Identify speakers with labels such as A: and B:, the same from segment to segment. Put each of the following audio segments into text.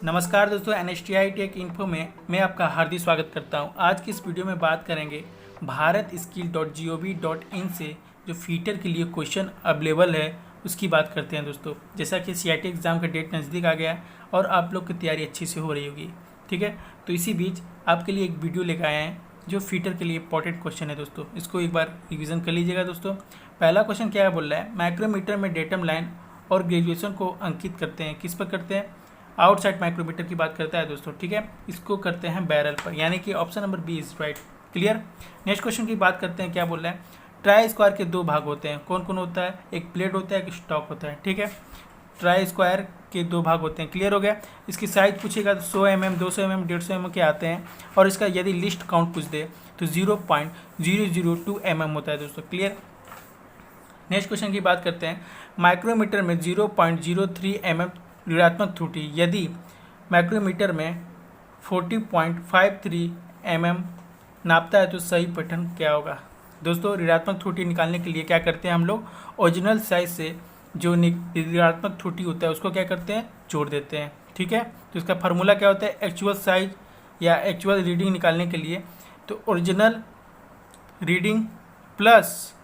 A: नमस्कार दोस्तों, NSTI take info में मैं आपका हार्दिक स्वागत करता हूं। आज की इस वीडियो में बात करेंगे भारत skill.gov.in से जो फीटर के लिए क्वेश्चन अवेलेबल है उसकी बात करते हैं दोस्तों। जैसा कि CIT एग्ज़ाम का डेट नज़दीक आ गया है और आप लोग की तैयारी अच्छी से हो रही होगी, ठीक है। तो इसी बीच आपके लिए एक वीडियो लेकर आए हैं जो फीटर के लिए इंपॉर्टेंट क्वेश्चन है दोस्तों। इसको एक बार रिविज़न कर लीजिएगा दोस्तों। पहला क्वेश्चन क्या बोल रहा है, माइक्रोमीटर में डेटम लाइन और ग्रेजुएशन को अंकित करते हैं, किस पर करते हैं? आउटसाइड माइक्रोमीटर की बात करता है दोस्तों, ठीक है। इसको करते हैं बैरल पर, यानी कि option number B is right. Clear. Next question की बात करते हैं, क्या बोल रहा है, ट्राई स्क्वायर के दो भाग होते हैं, कौन कौन होता है? एक प्लेट होता है, एक स्टॉक होता है, ठीक है। ट्राई स्क्वायर के दो भाग होते हैं, क्लियर हो गया। इसकी साइज पूछेगा तो 100 mm, 200 mm, 150 mm के आते हैं और इसका यदि लिस्ट काउंट पूछ दे तो 0.002 mm होता है दोस्तों, क्लियर। नेक्स्ट क्वेश्चन की बात करते हैं, माइक्रोमीटर में 0.03 mm ऋणात्मक त्रुटि, यदि माइक्रोमीटर में 40.53 mm नापता है तो सही पैटर्न क्या होगा? दोस्तों, ऋणात्मक त्रुटि निकालने के लिए क्या करते हैं हम लोग, ओरिजिनल साइज से जो ऋणात्मक त्रुटि होता है उसको क्या करते हैं, जोड़ देते हैं, ठीक है। तो इसका फार्मूला क्या होता है, एक्चुअल साइज या एक्चुअल रीडिंग निकालने के लिए तो ओरिजिनल रीडिंग प्लस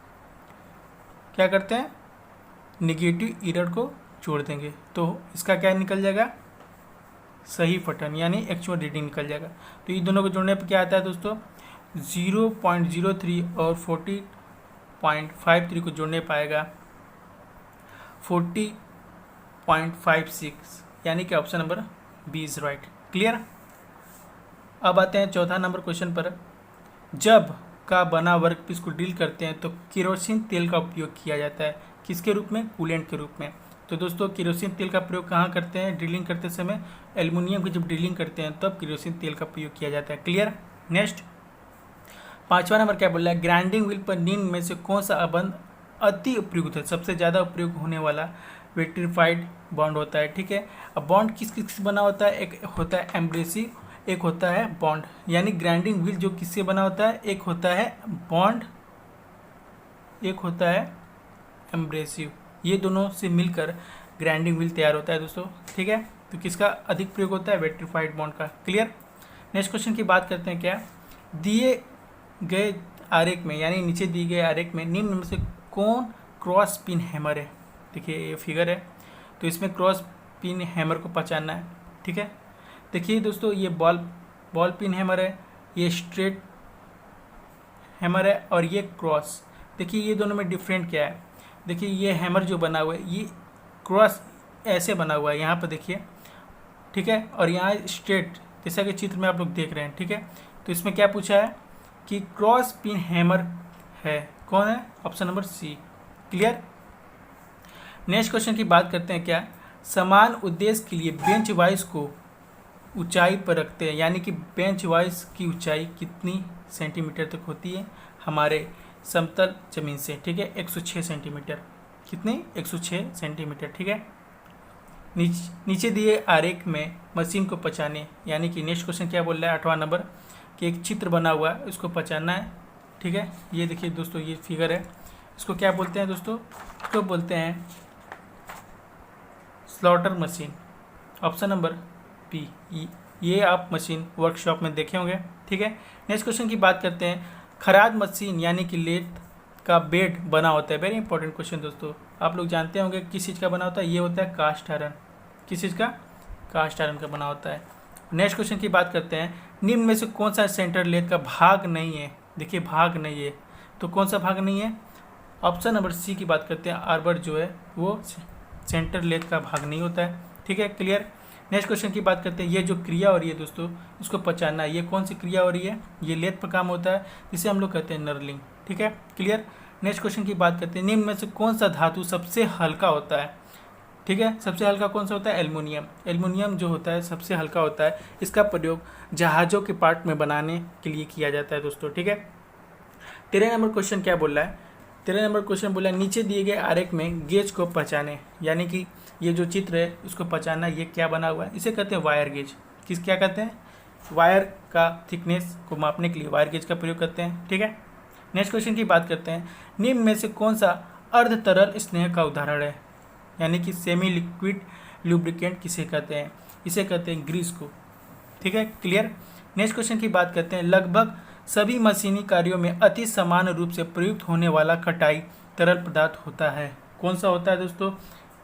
A: क्या करते हैं, निगेटिव एरर को जोड़ देंगे तो इसका क्या निकल जाएगा, सही पैटर्न यानी एक्चुअल रीडिंग निकल जाएगा। तो ये दोनों को जोड़ने पर क्या आता है दोस्तों, 0.03 और 40.53 को जोड़ने पाएगा 40.56, यानी कि option number B is right. Clear. अब आते हैं चौथा नंबर क्वेश्चन पर। जब का बना वर्कपीस को ड्रिल करते हैं तो केरोसिन तेल का उपयोग किया जाता है, किसके रूप में, कूलेंट के रूप में। तो दोस्तों, केरोसिन तेल का प्रयोग कहाँ करते हैं, ड्रिलिंग करते समय एल्युमिनियम की जब ड्रिलिंग करते हैं तब केरोसिन तेल का प्रयोग किया जाता है, क्लियर। नेक्स्ट पांचवा नंबर क्या बोल रहा है, ग्राइंडिंग व्हील पर निम्न में से कौन सा अबंध अति उपयुक्त है, सबसे ज़्यादा उपयोग होने वाला विट्रीफाइड बॉन्ड होता है, ठीक है। अब बॉन्ड किस किस बना होता है, एक होता है एम्ब्रेसिव, एक होता है बॉन्ड, यानी ग्राइंडिंग व्हील जो किससे बना होता है, एक होता है बॉन्ड, एक होता है एम्ब्रेसिव, ये दोनों से मिलकर ग्राइंडिंग व्हील तैयार होता है दोस्तों, ठीक है। तो किसका अधिक प्रयोग होता है, विट्रीफाइड बॉन्ड का, क्लियर। नेक्स्ट क्वेश्चन की बात करते हैं, क्या दिए गए आरेख में, यानी नीचे दिए गए आरेख में निम्न में से कौन क्रॉस पिन हैमर है? देखिए ये फिगर है, तो इसमें क्रॉस पिन हैमर को पहचानना है, ठीक है। देखिए दोस्तों, ये बॉल पिन हैमर है, ये स्ट्रेट हैमर है और ये क्रॉस। देखिए ये दोनों में डिफरेंट क्या है, देखिए ये हैमर जो बना हुआ है ये क्रॉस ऐसे बना हुआ है यहाँ पर देखिए, ठीक है, और यहाँ स्ट्रेट जैसा कि चित्र में आप लोग देख रहे हैं, ठीक है। तो इसमें क्या पूछा है कि क्रॉस पिन हैमर है, कौन है, option number C, clear. Next question की बात करते हैं, क्या समान उद्देश्य के लिए बेंच वाइज को ऊंचाई पर रखते हैं, यानी कि बेंच वाइज की ऊंचाई कितनी सेंटीमीटर तक होती है हमारे समतल जमीन से, ठीक है, 106 सेंटीमीटर, कितनी, 106 सेंटीमीटर, ठीक है। नीचे दिए आरेख में मशीन को पहचाने, यानी कि नेक्स्ट क्वेश्चन क्या बोल रहा है, 8वां नंबर, कि एक चित्र बना हुआ है उसको पहचानना है, ठीक है। ये देखिए दोस्तों, ये फिगर है, इसको क्या बोलते हैं दोस्तों, इसको बोलते हैं slotter machine, option number B. ये आप मशीन वर्कशॉप में देखे होंगे, ठीक है। नेक्स्ट क्वेश्चन की बात करते हैं, खराद मशीन यानी कि लेथ का बेड बना होता है, वेरी इंपॉर्टेंट क्वेश्चन दोस्तों। आप लोग जानते होंगे किस चीज़ का बना होता है, ये होता है कास्ट आयरन, किस चीज़ का, कास्ट आयरन का बना होता है। नेक्स्ट क्वेश्चन की बात करते हैं, निम्न में से कौन सा सेंटर लेथ का भाग नहीं है? देखिए भाग नहीं है, तो कौन सा भाग नहीं है, ऑप्शन नंबर सी की बात करते हैं, आर्बर जो है वो सेंटर लेथ का भाग नहीं होता है, ठीक है, क्लियर। नेक्स्ट क्वेश्चन की बात करते हैं, ये जो क्रिया हो रही है दोस्तों इसको पहचानना है, ये कौन सी क्रिया हो रही है, ये लेथ पर काम होता है, जिसे हम लोग कहते हैं नर्लिंग, ठीक है, क्लियर। नेक्स्ट क्वेश्चन की बात करते हैं, निम्न में से कौन सा धातु सबसे हल्का होता है, ठीक है, सबसे हल्का कौन सा होता है, एल्युमिनियम। एल्युमिनियम जो होता है सबसे हल्का होता है, इसका प्रयोग जहाज़ों के पार्ट में बनाने के लिए किया जाता है दोस्तों, ठीक है। 13 नंबर क्वेश्चन क्या बोल रहा है, 13 नंबर क्वेश्चन बोला, नीचे दिए गए आरेख में गेज को पहचाने, यानी कि ये जो चित्र है उसको पहचानना, ये क्या बना हुआ है, इसे कहते हैं वायर गेज, किस क्या कहते हैं, वायर का थिकनेस को मापने के लिए वायर गेज का प्रयोग करते हैं, ठीक है। नेक्स्ट क्वेश्चन की बात करते हैं, निम्न में से कौन सा अर्ध तरल स्नेह का उदाहरण है, यानी कि सेमी लिक्विड लुब्रिकेंट किसे कहते हैं? इसे कहते हैं ग्रीस को। ठीक है, क्लियर। नेक्स्ट क्वेश्चन की बात करते हैं। लगभग सभी मशीनी कार्यों में अति सामान्य रूप से प्रयुक्त होने वाला कटाई तरल पदार्थ होता है। कौन सा होता है दोस्तों?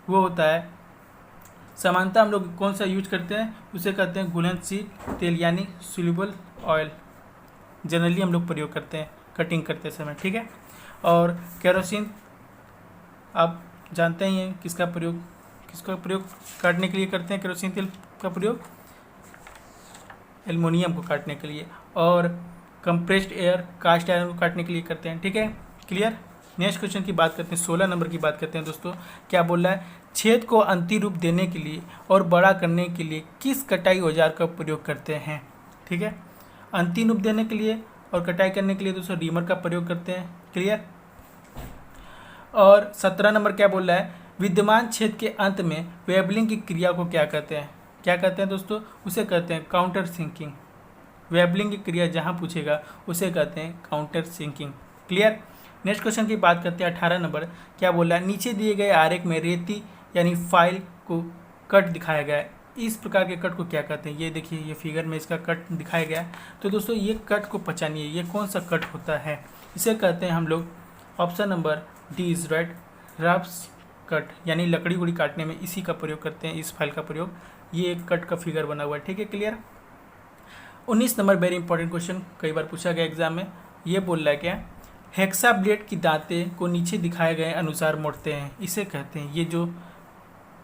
A: वो होता है, सामान्यतः हम लोग कौन सा यूज करते हैं, उसे कहते हैं घुलनशील तेल यानी सोल्यूबल ऑयल। जनरली हम लोग प्रयोग करते हैं कटिंग करते समय। ठीक है, और केरोसिन आप जानते ही हैं किसका प्रयोग काटने के लिए करते हैं। केरोसिन तेल का प्रयोग एल्युमिनियम को काटने के लिए, और कंप्रेस्ड एयर कास्ट आयरन को काटने के लिए करते हैं। ठीक है, क्लियर। नेक्स्ट क्वेश्चन की बात करते हैं, 16 नंबर की बात करते हैं दोस्तों। क्या बोल रहा है? छेद को अंतिम रूप देने के लिए और बड़ा करने के लिए किस कटाई औजार का प्रयोग करते हैं? ठीक है, अंतिम रूप देने के लिए और कटाई करने के लिए दोस्तों रीमर का प्रयोग करते हैं। क्लियर। और 17 नंबर क्या बोल रहा है? विद्यमान छेद के अंत में वेबलिंग की क्रिया को क्या कहते हैं? क्या कहते हैं दोस्तों? उसे कहते हैं काउंटर सिंकिंग। वेबलिंग की क्रिया जहां पूछेगा उसे कहते हैं countersinking. Clear. Next question की बात करते हैं 18 नंबर। क्या बोल रहा है? नीचे दिए गए आरेख में रेती यानी फाइल को कट दिखाया गया है। इस प्रकार के कट को क्या कहते हैं? ये देखिए, ये फिगर में इसका कट दिखाया गया है। तो दोस्तों ये कट को पहचानिए, ये कौन सा कट होता है? इसे कहते हैं हम लोग, option number D is right, ruffs cut, यानी लकड़ी उड़ी काटने में इसी का प्रयोग करते हैं, इस फाइल का प्रयोग। ये एक कट का फिगर बना हुआ है। ठीक है, clear. 19 number very important question, कई बार पूछा गया एग्जाम में। ये बोल रहा है क्या? हेक्सा ब्लेड की दांतें को नीचे दिखाए गए अनुसार मोड़ते हैं, इसे कहते हैं, ये जो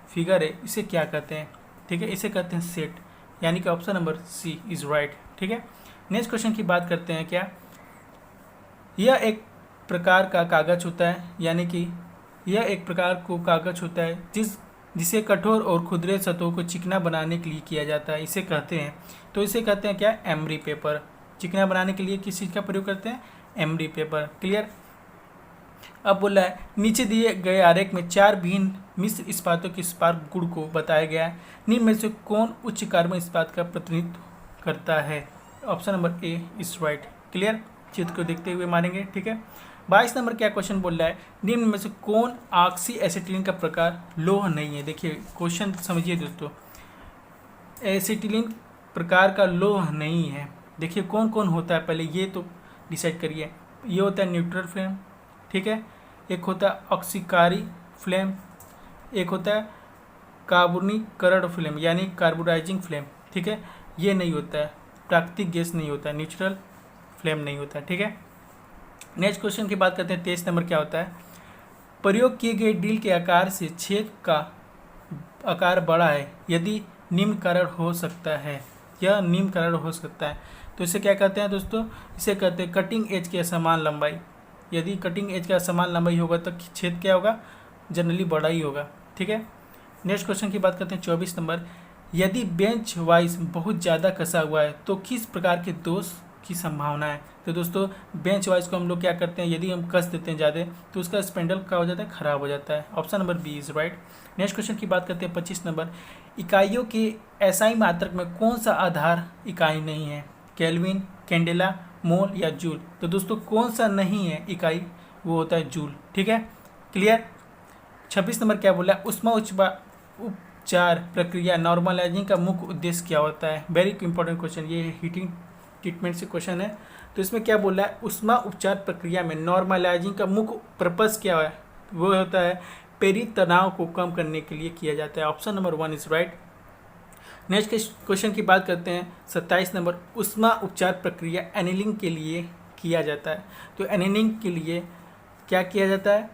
A: फिगर है इसे क्या कहते हैं? ठीक है, इसे कहते हैं सेट, यानी कि option number C is right. ठीक है। नेक्स्ट क्वेश्चन की बात करते हैं। क्या यह एक प्रकार का कागज होता है, यानी कि यह एक प्रकार को कागज होता है जिसे कठोर और खुरदरे सतहों को चिकना बनाने के लिए किया जाता है, इसे कहते हैं। तो इसे कहते हैं क्या? Emery paper. चिकना बनाने के लिए किस चीज़ का प्रयोग करते हैं? Emery paper. क्लियर। अब बोला है नीचे दिए गए आरेख में 4 भिन्न मिश्र इस्पातों के स्पार्क गुण को बताया गया है। निम्न में से कौन उच्च कार्बन इस्पात का प्रतिनिधित्व करता है? Option number A is right. Clear. चित्र को देखते हुए मारेंगे। ठीक है। 22 नंबर क्या क्वेश्चन बोल रहा है? निम्न में से कौन ऑक्सी एसिटिलीन का प्रकार लोह नहीं है? देखिए क्वेश्चन समझिए दोस्तों, एसिटिलीन प्रकार का लोह नहीं है। देखिए कौन कौन होता है, पहले ये तो डिसाइड करिए। ये होता है न्यूट्रल फ्लेम, ठीक है, एक होता है ऑक्सीकारी फ्लेम, एक होता है कार्बोनीकरण फ्लेम यानी कार्बोडाइजिंग फ्लेम। ठीक है, ये नहीं होता है, प्राकृतिक गैस नहीं होता है, नेचुरल फ्लेम नहीं होता है। ठीक है। नेक्स्ट क्वेश्चन की बात करते हैं। 23 नंबर क्या होता है? प्रयोग किए गए ड्रिल के आकार से छेद का आकार बड़ा है यदि निम्न कारण हो सकता है, यह निम्न कारण हो सकता है। तो इसे क्या कहते हैं दोस्तों? इसे कहते हैं कटिंग एज की असमान लंबाई। यदि कटिंग एज का असमान लंबाई होगा तो छेद क्या होगा? जनरली बड़ा ही होगा। ठीक है। नेक्स्ट क्वेश्चन की बात करते हैं 24 नंबर। यदि बेंच वाइज बहुत ज़्यादा कसा हुआ है तो किस प्रकार के दोष की संभावना है? तो दोस्तों बेंच वाइज को हम लोग क्या करते हैं, यदि हम कस देते हैं ज़्यादा तो उसका स्पेंडल क्या हो जाता है? खराब हो जाता है। Option number B is right. Next question की बात करते हैं 25 नंबर। इकाइयों के एसआई मात्रक में कौन सा आधार इकाई नहीं है? केल्विन, कैंडेला, मोल या जूल? तो दोस्तों कौन सा नहीं है इकाई? वो होता है जूल। ठीक है, क्लियर। 26 नंबर क्या बोला? उष्मा उपचार प्रक्रिया नॉर्मलाइजिंग का मुख्य उद्देश्य क्या होता है? वेरी इंपॉर्टेंट क्वेश्चन, ये हीटिंग ट्रीटमेंट से क्वेश्चन है। तो इसमें क्या बोल रहा है? उष्मा उपचार प्रक्रिया में नॉर्मलाइजिंग का मुख्य पर्पस क्या है? वो होता है पेरी तनाव को कम करने के लिए किया जाता है। Option number 1 is right. Next question की बात करते हैं 27 नंबर। उष्मा उपचार प्रक्रिया एनीलिंग के लिए किया जाता है। तो एनीलिंग के लिए क्या किया जाता है?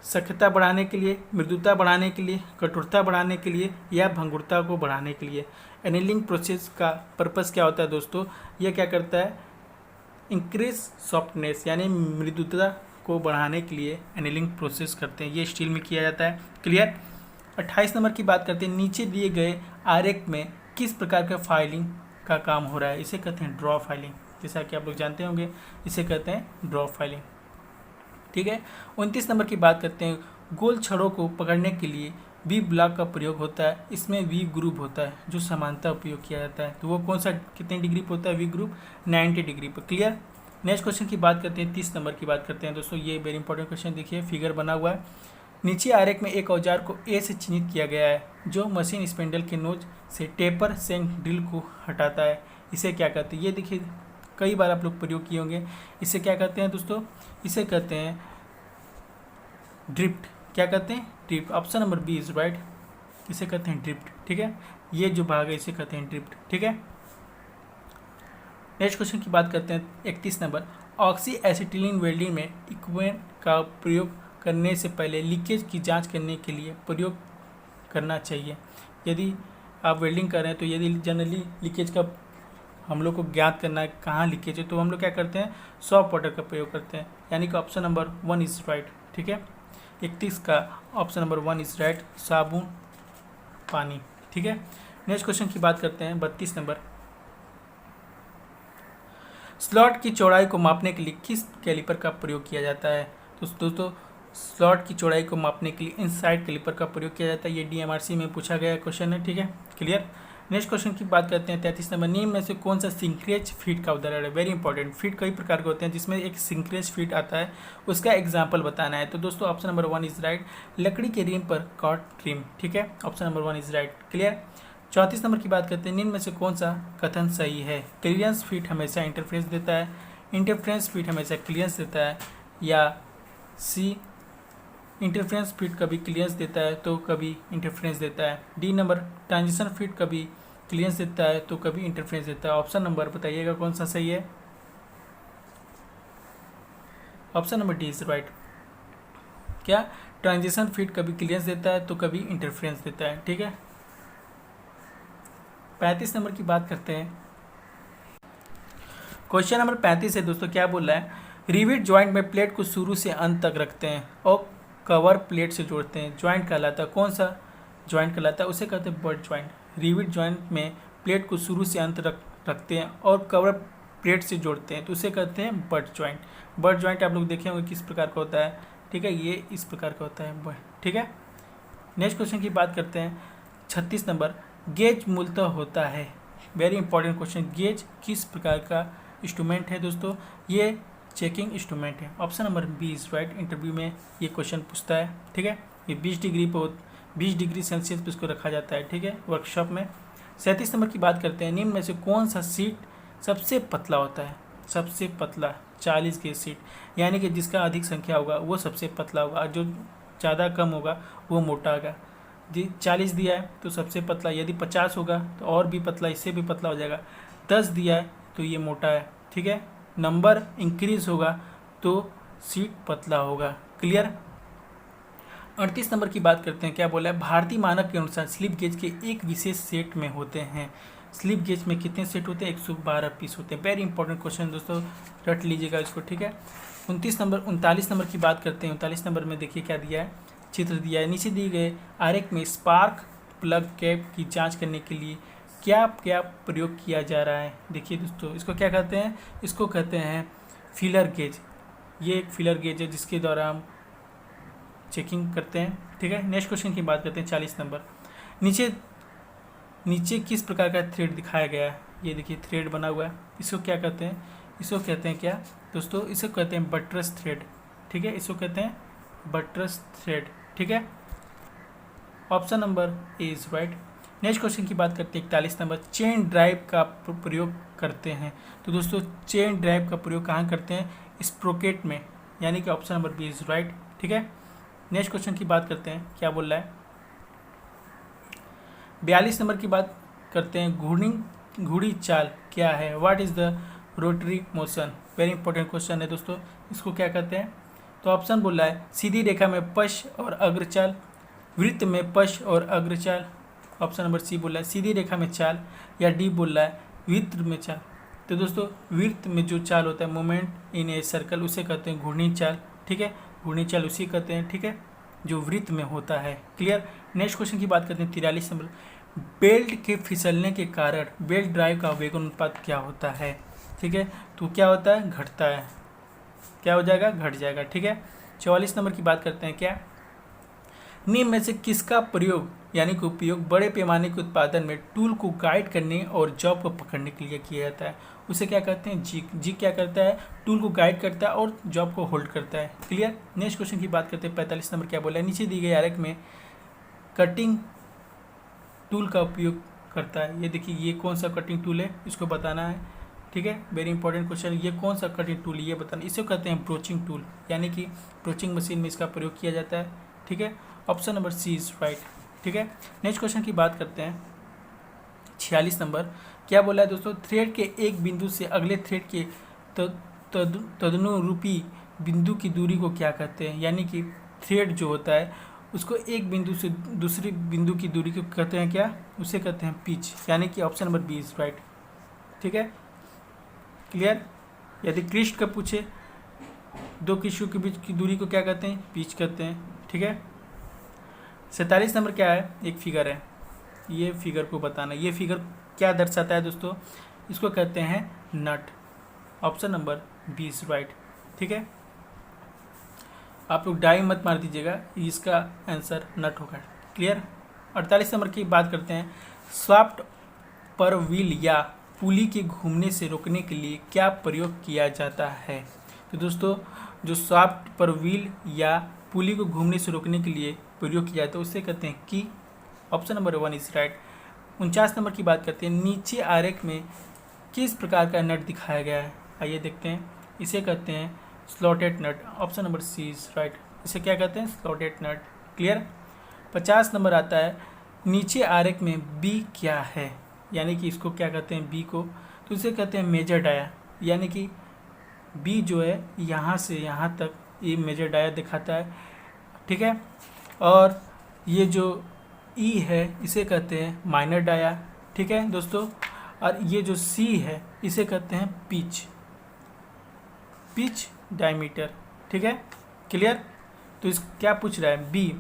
A: सख्तता बढ़ाने के लिए, मृदुता बढ़ाने के लिए, कठोरता बढ़ाने के लिए या भंगुरता को बढ़ाने के लिए। एनीलिंग प्रोसेस का पर्पस क्या होता है दोस्तों? यह क्या करता है? इंक्रीज सॉफ्टनेस यानी मृदुता को बढ़ाने के लिए एनीलिंग प्रोसेस करते हैं। ये स्टील में किया जाता है। क्लियर। 28 नंबर की बात करते हैं। नीचे दिए गए आरेख में किस प्रकार का फाइलिंग का काम हो रहा है? इसे कहते हैं ड्रॉ फाइलिंग। जैसा कि आप लोग जानते होंगे इसे कहते हैं ड्रॉ फाइलिंग। ठीक है। 29 नंबर की बात करते हैं। गोल छड़ों को पकड़ने के लिए वी ब्लॉक का प्रयोग होता है। इसमें वी ग्रुप होता है जो समानता उपयोग किया जाता है। तो वो कौन सा कितने डिग्री पर होता है? वी ग्रुप 90 डिग्री पर। क्लियर। नेक्स्ट क्वेश्चन की बात करते हैं। 30 नंबर की बात करते हैं दोस्तों। ये वेरी इंपॉर्टेंट क्वेश्चन, देखिए फिगर बना हुआ है। नीचे आरेख में एक औजार को ए से चिन्हित किया गया है जो मशीन स्पिंडल के नोज से टेपर सेंक ड्रिल को हटाता है। इसे क्या कहते हैं? ये देखिए कई बार आप लोग प्रयोग किए होंगे। इसे क्या कहते हैं दोस्तों? इसे कहते हैं ड्रिफ्ट। क्या कहते हैं? Drift. Option number B is right. इसे कहते हैं ड्रिफ्ट। ठीक है, ये जो भाग है इसे कहते हैं ड्रिफ्ट। ठीक है, नेक्स्ट क्वेश्चन की बात करते हैं 31 नंबर। ऑक्सी एसिटिलीन वेल्डिंग में इक्विपमेंट का प्रयोग करने से पहले लीकेज की जांच करने के लिए प्रयोग करना चाहिए। यदि आप वेल्डिंग कर रहे हैं तो यदि जनरली लीकेज का हम लोग को ज्ञात करना है कहाँ लीकेज है, तो हम लोग क्या करते हैं? सॉफ्ट वाटर का प्रयोग करते हैं, यानी कि ऑप्शन नंबर 1 इज राइट। ठीक है, 31 का ऑप्शन नंबर 1 इज राइट, साबुन पानी। ठीक है, नेक्स्ट क्वेश्चन की बात करते हैं 32 नंबर। स्लॉट की चौड़ाई को मापने के लिए किस कैलिपर का प्रयोग किया जाता है? तो दोस्तों स्लॉट की चौड़ाई को मापने के लिए इनसाइड कैलिपर का प्रयोग किया जाता है। ये DMRC में पूछा गया क्वेश्चन है। ठीक है, क्लियर। नेक्स्ट क्वेश्चन की बात करते हैं 33 नंबर। निम्न में से कौन सा सिंक्रेज फीड का उदाहरण है? Very important. फीड कई प्रकार के होते हैं जिसमें एक सिंक्रेज फीड आता है, उसका एग्जाम्पल बताना है। तो दोस्तों ऑप्शन नंबर 1 इज राइट, लकड़ी के रिम पर कॉट ट्रिम। ठीक है, option number 1 is right, clear. 34 number की बात करते हैं। निम्न में से कौन सा कथन सही है? क्लियरेंस फीड हमेशा इंटरफ्रेंस देता है, इंटरफ्रेंस फीड हमेशा क्लियरेंस देता है, या सी इंटरफ्रेंस फीड कभी क्लियरेंस देता है तो कभी इंटरफ्रेंस देता है। डी नंबर ट्रांजिशन फीड कभी क्लियरेंस देता है तो कभी इंटरफ्रेंस देता है। ऑप्शन नंबर बताइएगा कौन सा सही है? Option number D is right. क्या ट्रांजिशन फीड कभी क्लियरेंस देता है तो कभी इंटरफ्रेंस देता है। ठीक है, 35 नंबर की बात करते हैं। क्वेश्चन नंबर 35 है दोस्तों, क्या बोल रहा है? रिविट ज्वाइंट में प्लेट को शुरू से अंत तक रखते हैं और कवर प्लेट से जोड़ते हैं। ज्वाइंट कहलाता है, कौन सा ज्वाइंट कहलाता है? उसे कहते हैं बट ज्वाइंट। रिविट ज्वाइंट में प्लेट को शुरू से अंत रखते हैं और कवर प्लेट से जोड़ते हैं तो उसे कहते हैं बट ज्वाइंट। बट ज्वाइंट आप लोग देखे होंगे किस प्रकार का होता है। ठीक है, ये इस प्रकार का होता है। ठीक है, नेक्स्ट क्वेश्चन की बात करते हैं 36 नंबर। गेज मूलतः होता है, वेरी इंपॉर्टेंट क्वेश्चन, गेज किस प्रकार का इंस्ट्रूमेंट है? दोस्तों ये चेकिंग इंस्ट्रूमेंट है। Option number B is right. Interview में ये क्वेश्चन पूछता है। ठीक है, ये 20 डिग्री सेल्सियस पे इसको रखा जाता है। ठीक है, वर्कशॉप में। 37 नंबर की बात करते हैं। निम्न में से कौन सा सीट सबसे पतला होता है? सबसे पतला 40 गेज सीट, यानी कि जिसका अधिक संख्या होगा वो सबसे पतला होगा, जो ज़्यादा कम होगा वो मोटा होगा। 40 दिया है तो सबसे पतला, यदि 50 होगा तो और भी पतला, इससे भी पतला हो जाएगा। 10 दिया है तो ये मोटा है। ठीक है, नंबर इंक्रीज होगा तो सीट पतला होगा। क्लियर। 38 नंबर की बात करते हैं। क्या बोला है? भारतीय मानक के अनुसार स्लिप गेज के एक विशेष सेट में होते हैं। स्लिप गेज में कितने सेट होते हैं? 112 पीस होते हैं। वेरी इंपॉर्टेंट क्वेश्चन दोस्तों, रट लीजिएगा इसको। ठीक है, 39 नंबर की बात करते हैं। 39 नंबर में देखिए क्या दिया है, चित्र दिया है। नीचे दिए गए आरेख में स्पार्क प्लग कैप की जांच करने के लिए क्या क्या प्रयोग किया जा रहा है? देखिए दोस्तों, इसको क्या कहते हैं? इसको कहते हैं फीलर गेज। ये एक फीलर गेज है जिसके द्वारा हम चेकिंग करते हैं। ठीक है, नेक्स्ट क्वेश्चन की बात करते हैं 40 नंबर। नीचे किस प्रकार का थ्रेड दिखाया गया है? ये देखिए थ्रेड बना हुआ है। इसको क्या कहते हैं? इसको कहते हैं क्या दोस्तों? इसको कहते हैं बटरस थ्रेड। ठीक है, इसको कहते हैं बटरस थ्रेड। ठीक है, option number A is right. Next question की बात करते हैं 41 नंबर। चेन ड्राइव का प्रयोग करते हैं। तो दोस्तों चेन ड्राइव का प्रयोग कहाँ करते हैं? स्प्रोकेट में, यानी कि option number B is right. ठीक है, नेक्स्ट क्वेश्चन की बात करते हैं। क्या बोल रहा है? 42 नंबर की बात करते हैं। घूर्णी चाल क्या है? What is the rotary motion? Very important question है दोस्तों। इसको क्या कहते हैं? तो ऑप्शन बोल रहा है सीधी रेखा में पश और अग्रचाल, वृत्त में पश और अग्रचाल। ऑप्शन नंबर सी बोल रहा है सीधी रेखा में चाल, या डी बोल रहा है वृत्त में चाल। तो दोस्तों वृत्त में जो चाल होता है, मूवमेंट इन ए सर्कल, उसे कहते हैं घूर्णी चाल। ठीक है, घूर्णी चाल उसी कहते हैं। ठीक है, जो वृत्त में होता है। क्लियर। नेक्स्ट क्वेश्चन की बात करते हैं 43 नंबर। बेल्ट के फिसलने के कारण बेल्ट ड्राइव का वेगन अनुपात क्या होता है? ठीक है, तो क्या होता है? घटता है। क्या हो जाएगा? घट जाएगा। ठीक है, 44 नंबर की बात करते हैं। क्या निम्न में से किसका प्रयोग यानी कि उपयोग बड़े पैमाने के उत्पादन में टूल को गाइड करने और जॉब को पकड़ने के लिए किया जाता है। उसे क्या कहते हैं? जिग। जिग क्या करता है? टूल को गाइड करता है और जॉब को होल्ड करता है। क्लियर। नेक्स्ट क्वेश्चन की बात करते हैं। 45 नंबर क्या बोला है? नीचे दी गई आरेख में कटिंग टूल का उपयोग करता है। ये देखिए, ये कौन सा कटिंग टूल है, इसको बताना है। ठीक है, वेरी इंपॉर्टेंट क्वेश्चन। ये कौन सा कटिंग टूल, ये बताना। इसे कहते हैं ब्रोचिंग टूल, यानी कि ब्रोचिंग मशीन में इसका प्रयोग किया जाता है। ठीक है, option number C is right. ठीक है, नेक्स्ट क्वेश्चन की बात करते हैं। 46 नंबर क्या बोला है दोस्तों? थ्रेड के एक बिंदु से अगले थ्रेड के तदनुरूपी बिंदु की दूरी को क्या कहते हैं? यानी कि थ्रेड जो होता है उसको एक बिंदु से दूसरी बिंदु की दूरी को कहते हैं क्या? उसे कहते हैं पिच, यानी कि option number B is right. ठीक है, क्लियर। यदि क्लिष्ट का पूछे, दो किस्सों के बीच की दूरी को क्या कहते हैं? पिच कहते हैं। ठीक है, 47 नंबर क्या है? एक फिगर है, ये फिगर को बताना। ये फिगर क्या दर्शाता है दोस्तों? इसको कहते हैं nut, option number B is right. ठीक है, आप लोग डाई मत मार दीजिएगा, इसका आंसर नट होगा। क्लियर। 48 नंबर की बात करते हैं। शाफ्ट पर व्हील या पुली के घूमने से रोकने के लिए क्या प्रयोग किया जाता है? तो दोस्तों, जो शाफ्ट पर व्हील या पुली को घूमने से रोकने के लिए प्रयोग किया जाता है उसे कहते हैं की, option number 1 is right. 49 number की बात करते हैं। नीचे आरेख में किस प्रकार का नट दिखाया गया है? आइए देखते हैं। इसे कहते हैं slotted nut, option number C is right. इसे क्या कहते हैं? स्लॉटेड नट। क्लियर। 50 नंबर आता है। नीचे आरेख में बी क्या है? यानी कि इसको क्या कहते हैं? बी को, तो इसे कहते हैं मेजर डाया, यानी कि बी जो है यहाँ से यहाँ तक ये मेजर डाया दिखाता है। ठीक है, और ये जो ई है इसे कहते हैं माइनर डाया। ठीक है दोस्तों, और ये जो सी है इसे कहते हैं पिच, पिच डायमीटर। ठीक है, क्लियर। तो इस क्या पूछ रहा है? बी।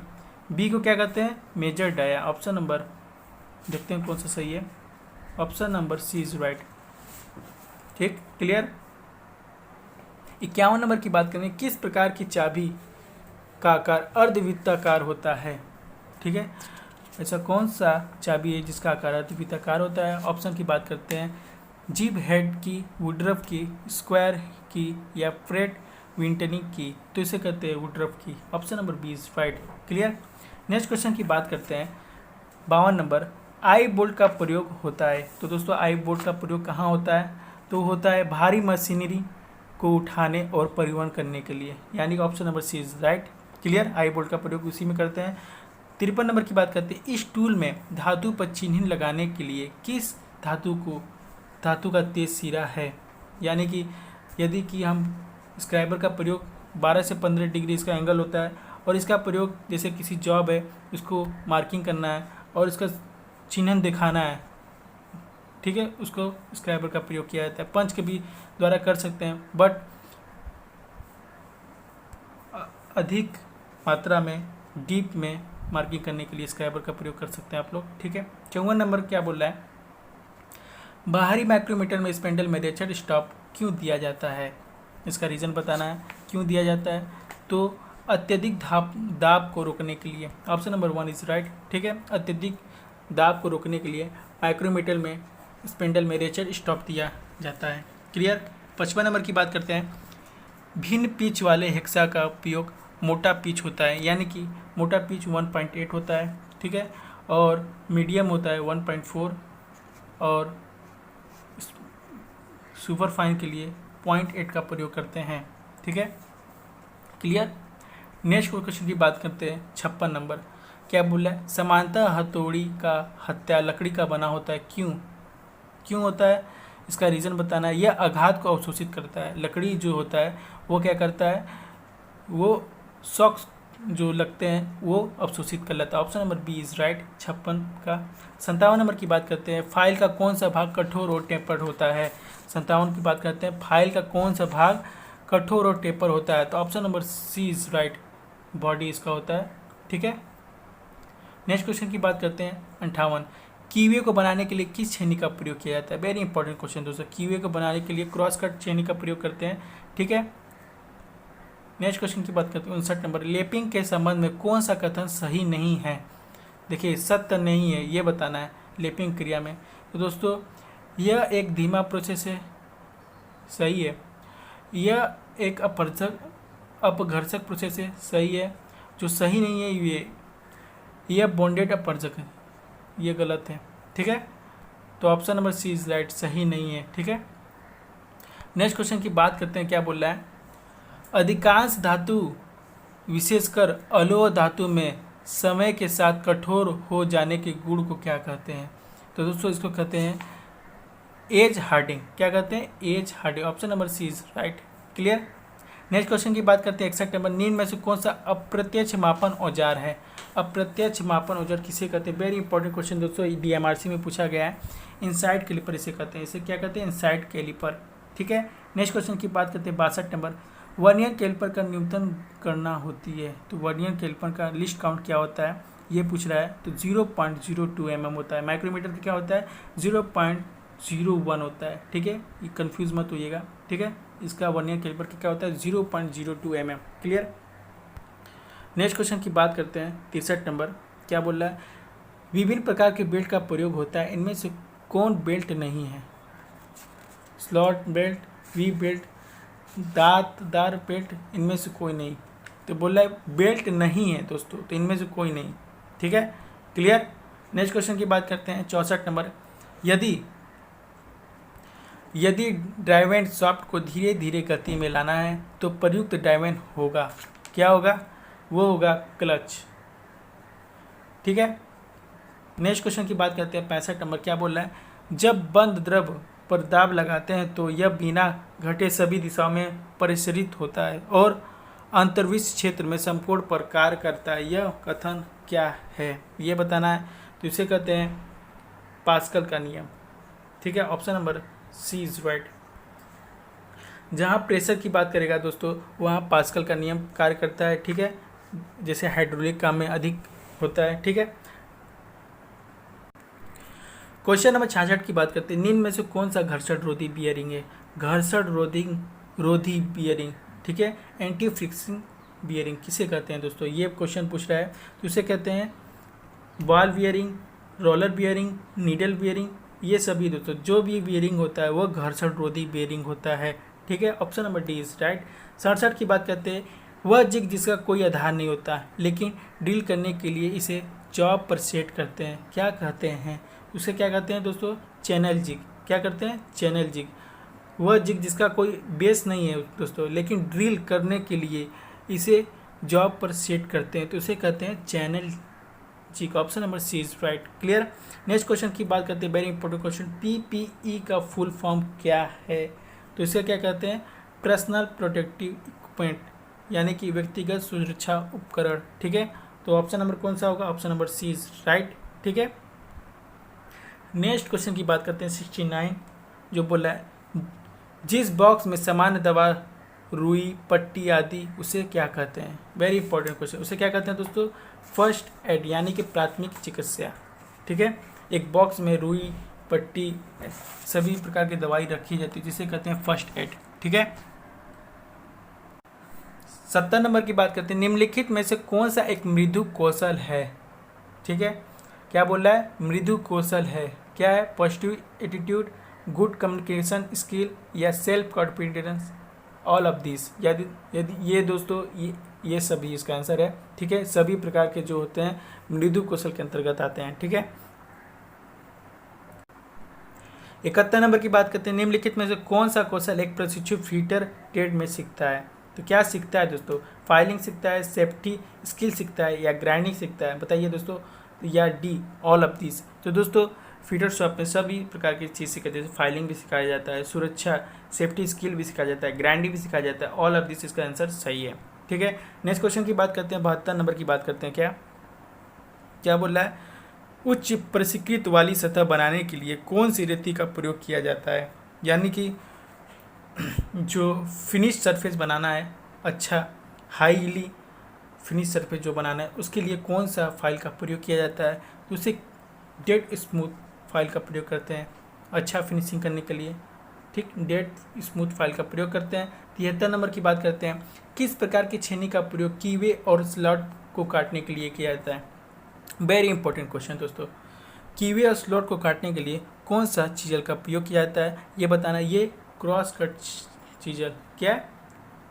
A: बी को क्या कहते हैं? Major dia. ऑप्शन नंबर देखते हैं कौन सा सही है, option number C is right. ठीक, क्लियर। 51 नंबर की बात करें। किस प्रकार की चाबी का आकार अर्धवृत्ताकार होता है? ठीक है, ऐसा कौन सा चाबी है जिसका आकार अर्धवृत्ताकार होता है? ऑप्शन की बात करते हैं। जिप हेड की, वुडरफ की, स्क्वायर की या फ्रेट विंटनिंग की, तो इसे कहते हैं वुडरफ की। Option number B is right. Clear. Next question की बात करते हैं। 52 नंबर आई बोल्ट का प्रयोग होता है। तो दोस्तों, आई बोल्ट का प्रयोग कहाँ होता है? तो होता है भारी मशीनरी को उठाने और परिवहन करने के लिए, यानी कि option number C is right. Clear. Eye bolt का प्रयोग उसी में करते हैं। 53 नंबर की बात करते हैं। इस टूल में धातु पर चिन्ह लगाने के लिए किस धातु का तेज सिरा है? यानी कि यदि कि हम स्क्राइबर का प्रयोग 12 से 15 डिग्री इसका एंगल होता है, और इसका प्रयोग जैसे किसी जॉब है उसको मार्किंग करना है और इसका चिन्ह दिखाना है, ठीक है, उसको स्क्राइबर का प्रयोग किया जाता है। पंच के भी द्वारा कर सकते हैं, बट अधिक मात्रा में डीप में मार्किंग करने के लिए स्क्राइबर का प्रयोग कर सकते हैं आप लोग। ठीक है। 54 नंबर क्या बोल रहा है? बाहरी माइक्रोमीटर में स्पेंडल में रेचर स्टॉप क्यों दिया जाता है? इसका रीज़न बताना है क्यों दिया जाता है। तो अत्यधिक दाब को रोकने के लिए, ऑप्शन नंबर 1 इज राइट। ठीक है, अत्यधिक दाब को रोकने के लिए माइक्रोमीटर में स्पेंडल में रेचर स्टॉप दिया जाता है। क्लियर। 55 नंबर की बात करते हैं। भिन्न पिच वाले हेक्सा का उपयोग मोटा पिच होता है, यानी कि मोटा पिच 1.8 होता है। ठीक है, और मीडियम होता है 1.4 और सुपर फाइन के लिए 0.8 का प्रयोग करते हैं। ठीक है, क्लियर। नेक्स्ट क्वेश्चन की बात करते हैं। 56 नंबर क्या बोला है? समानतः हथौड़ी का हत्या लकड़ी का बना होता है, क्यों होता है? इसका रीज़न बताना है। यह आघात को अवशोषित करता है। लकड़ी जो होता है वो क्या करता है? वो शॉक्स जो लगते हैं वो अवशोषित कर लेता है। Option number B is right 56 का। 57 नंबर की बात करते हैं। फाइल का कौन सा भाग कठोर और टेपर्ड होता है? 57 की बात करते हैं। फाइल का कौन सा भाग कठोर और टेपर होता है? तो option number C is right, body इसका होता है। ठीक है। नेक्स्ट क्वेश्चन की बात करते हैं। 58 कीवे को बनाने के लिए किस छेनी का प्रयोग किया जाता है? वेरी इंपॉर्टेंट क्वेश्चन दोस्तों। कीवे को बनाने के लिए क्रॉस कट छेनी का प्रयोग करते हैं। ठीक है। नेक्स्ट क्वेश्चन की बात करते हैं। 59 नंबर लेपिंग के संबंध में कौन सा कथन सही नहीं है? देखिए सत्य नहीं है ये बताना है लिपिंग क्रिया में। तो दोस्तों यह एक धीमा प्रोसेस है, सही है। यह एक अपघर्षक प्रोसेस है, सही है। जो सही नहीं है यह बॉन्डेड अपवर्जक है, ये गलत है, ठीक है। तो option number C is right, सही नहीं है, ठीक है। नेक्स्ट क्वेश्चन की बात करते हैं, क्या बोल रहा है। अधिकांश धातु विशेषकर अलोह धातु में समय के साथ कठोर हो जाने के गुण को क्या कहते हैं। तो दोस्तों इसको कहते हैं एज हार्डिंग। क्या कहते हैं, edge hardening. Option number C is right, clear. Next question की बात करते हैं, 61 नंबर। निम्न में से कौन सा अप्रत्यक्ष मापन औजार है। अप्रत्यक्ष मापन औजार किसे कहते हैं, वेरी इंपॉर्टेंट क्वेश्चन दोस्तों, DMRC में पूछा गया है। इनसाइड कैलिपर इसे कहते हैं, इसे क्या कहते हैं, इनसाइड कैलिपर, ठीक है। नेक्स्ट क्वेश्चन की बात करते हैं 62 नंबर। वर्नियर कैलिपर का न्यूनतम गणना होती है। तो वर्नियर कैलिपर का लिस्ट काउंट क्या होता है ये पूछ रहा है। तो 0.02 mm होता है। माइक्रोमीटर का क्या होता है, 0.01 होता है, ठीक है। ये कंफ्यूज मत होइएगा, ठीक है। इसका वर्नियर कैलिपर का क्या होता है, 0.02 mm, क्लियर। नेक्स्ट क्वेश्चन की बात करते हैं 63 नंबर। क्या बोल रहा है, विभिन्न प्रकार के बेल्ट का प्रयोग होता है, इनमें से कौन बेल्ट नहीं है। स्लॉट बेल्ट, वी बेल्ट, दांतदार बेल्ट, इनमें से कोई नहीं। तो बोल रहा है बेल्ट नहीं है दोस्तों, तो इनमें से कोई नहीं, ठीक है, क्लियर। नेक्स्ट क्वेश्चन की बात करते हैं 64 नंबर। यदि ड्राइवेंट शाफ्ट को धीरे धीरे गति में लाना है तो प्रयुक्त ड्राइवेंट होगा, क्या होगा, वो होगा क्लच, ठीक है। नेक्स्ट क्वेश्चन की बात करते हैं 65 नंबर। क्या बोल रहा है, जब बंद द्रव पर दाब लगाते हैं तो यह बिना घटे सभी दिशाओं में परिसरित होता है और अंतर्विष क्षेत्र में समकोण पर कार्य करता है, यह कथन क्या है ये बताना है। तो इसे कहते हैं पास्कल का नियम, ठीक है। Option number C is right. जहाँ प्रेशर की बात करेगा दोस्तों वहाँ पास्कल का नियम कार्य करता है, ठीक है। जैसे हाइड्रोलिक काम में अधिक होता है, ठीक है। क्वेश्चन नंबर 66 की बात करते हैं, निम्न में से कौन सा घर्षण रोधी बियरिंग है। घर्षण रोधी बियरिंग, ठीक है। एंटी फ्रिक्शन बियरिंग किसे कहते हैं दोस्तों, ये क्वेश्चन पूछ रहा है। तो इसे कहते हैं ball bearing, roller bearing, needle bearing, ये सभी दोस्तों जो भी बियरिंग होता है वो घर्षण रोधी बियरिंग होता है, ठीक है। Option number D is right. 67 की बात करते हैं, वह जिग जिसका कोई आधार नहीं होता लेकिन ड्रिल करने के लिए इसे जॉब पर सेट करते हैं, क्या कहते हैं, उसे क्या कहते हैं दोस्तों, चैनल जिग। क्या करते हैं, चैनल जिग। वह जिग जिसका कोई बेस नहीं है दोस्तों लेकिन ड्रिल करने के लिए इसे जॉब पर सेट करते हैं, तो उसे कहते हैं channel jig. Option number C is right, clear. Next question की बात करते हैं, वेरी इंपॉर्टेंट क्वेश्चन। PPE का फुल फॉर्म क्या है। तो इसे क्या कहते हैं, पर्सनल प्रोटेक्टिव इक्विपमेंट, यानी कि व्यक्तिगत सुरक्षा उपकरण, ठीक है। तो ऑप्शन नंबर कौन सा होगा, option number C is right, ठीक है। नेक्स्ट क्वेश्चन की बात करते हैं 69, जो बोला है जिस बॉक्स में सामान्य दवा, रुई, पट्टी आदि, उसे क्या कहते हैं। Very important question. उसे क्या कहते हैं दोस्तों, फर्स्ट एड, यानी कि प्राथमिक चिकित्सा, ठीक है। एक बॉक्स में रुई, पट्टी, सभी प्रकार की दवाई रखी जाती है जिसे कहते हैं फर्स्ट एड, ठीक है। 70 नंबर की बात करते हैं, निम्नलिखित में से कौन सा एक मृदु कौशल है, ठीक है। क्या बोल रहा है, मृदु कौशल है, क्या है, positive attitude, good communication skill या self confidence, all of this. यदि ये दोस्तों ये सभी इसका आंसर है, ठीक है। सभी प्रकार के जो होते हैं मृदु कौशल के अंतर्गत आते हैं, ठीक है। 71 नंबर की बात करते हैं, निम्नलिखित में से कौन सा कौशल एक प्रशिक्षु फीटर ट्रेड में सीखता है। तो क्या सीखता है दोस्तों, फाइलिंग सीखता है, सेफ्टी स्किल सीखता है या ग्राइंडिंग सीखता है, बताइए दोस्तों, या डी ऑल ऑफ दिस। तो दोस्तों फीटर शॉप में सभी प्रकार की चीज़ सिखाई जाती है, फाइलिंग भी सिखाया जाता है, सुरक्षा सेफ्टी स्किल भी सिखाया जाता है, ग्राइंडिंग भी सिखाया जाता है, ऑल ऑफ दिस इसका आंसर सही है, ठीक है। नेक्स्ट क्वेश्चन की बात करते हैं, 72 नंबर की बात करते हैं। क्या बोल रहा है, उच्च प्रशिक्षित वाली सतह बनाने के लिए कौन सी रेती का प्रयोग किया जाता है, यानी कि जो फिनिश सरफेस बनाना है, अच्छा हाईली फिनिश सरफेस जो बनाना है उसके लिए कौन सा फाइल का प्रयोग किया जाता है। तो उसे डेड स्मूथ फाइल का प्रयोग करते हैं अच्छा फिनिशिंग करने के लिए, ठीक, डेड स्मूथ फाइल का प्रयोग करते हैं। 73 नंबर की बात करते हैं, किस प्रकार की छेनी का प्रयोग कीवे और स्लॉट को काटने के लिए किया जाता है। वेरी इंपॉर्टेंट क्वेश्चन दोस्तों। कीवी और स्लॉट को काटने के लिए कौन सा चीजल का प्रयोग किया जाता है ये बताना। ये क्रॉस कट चीजल, क्या है?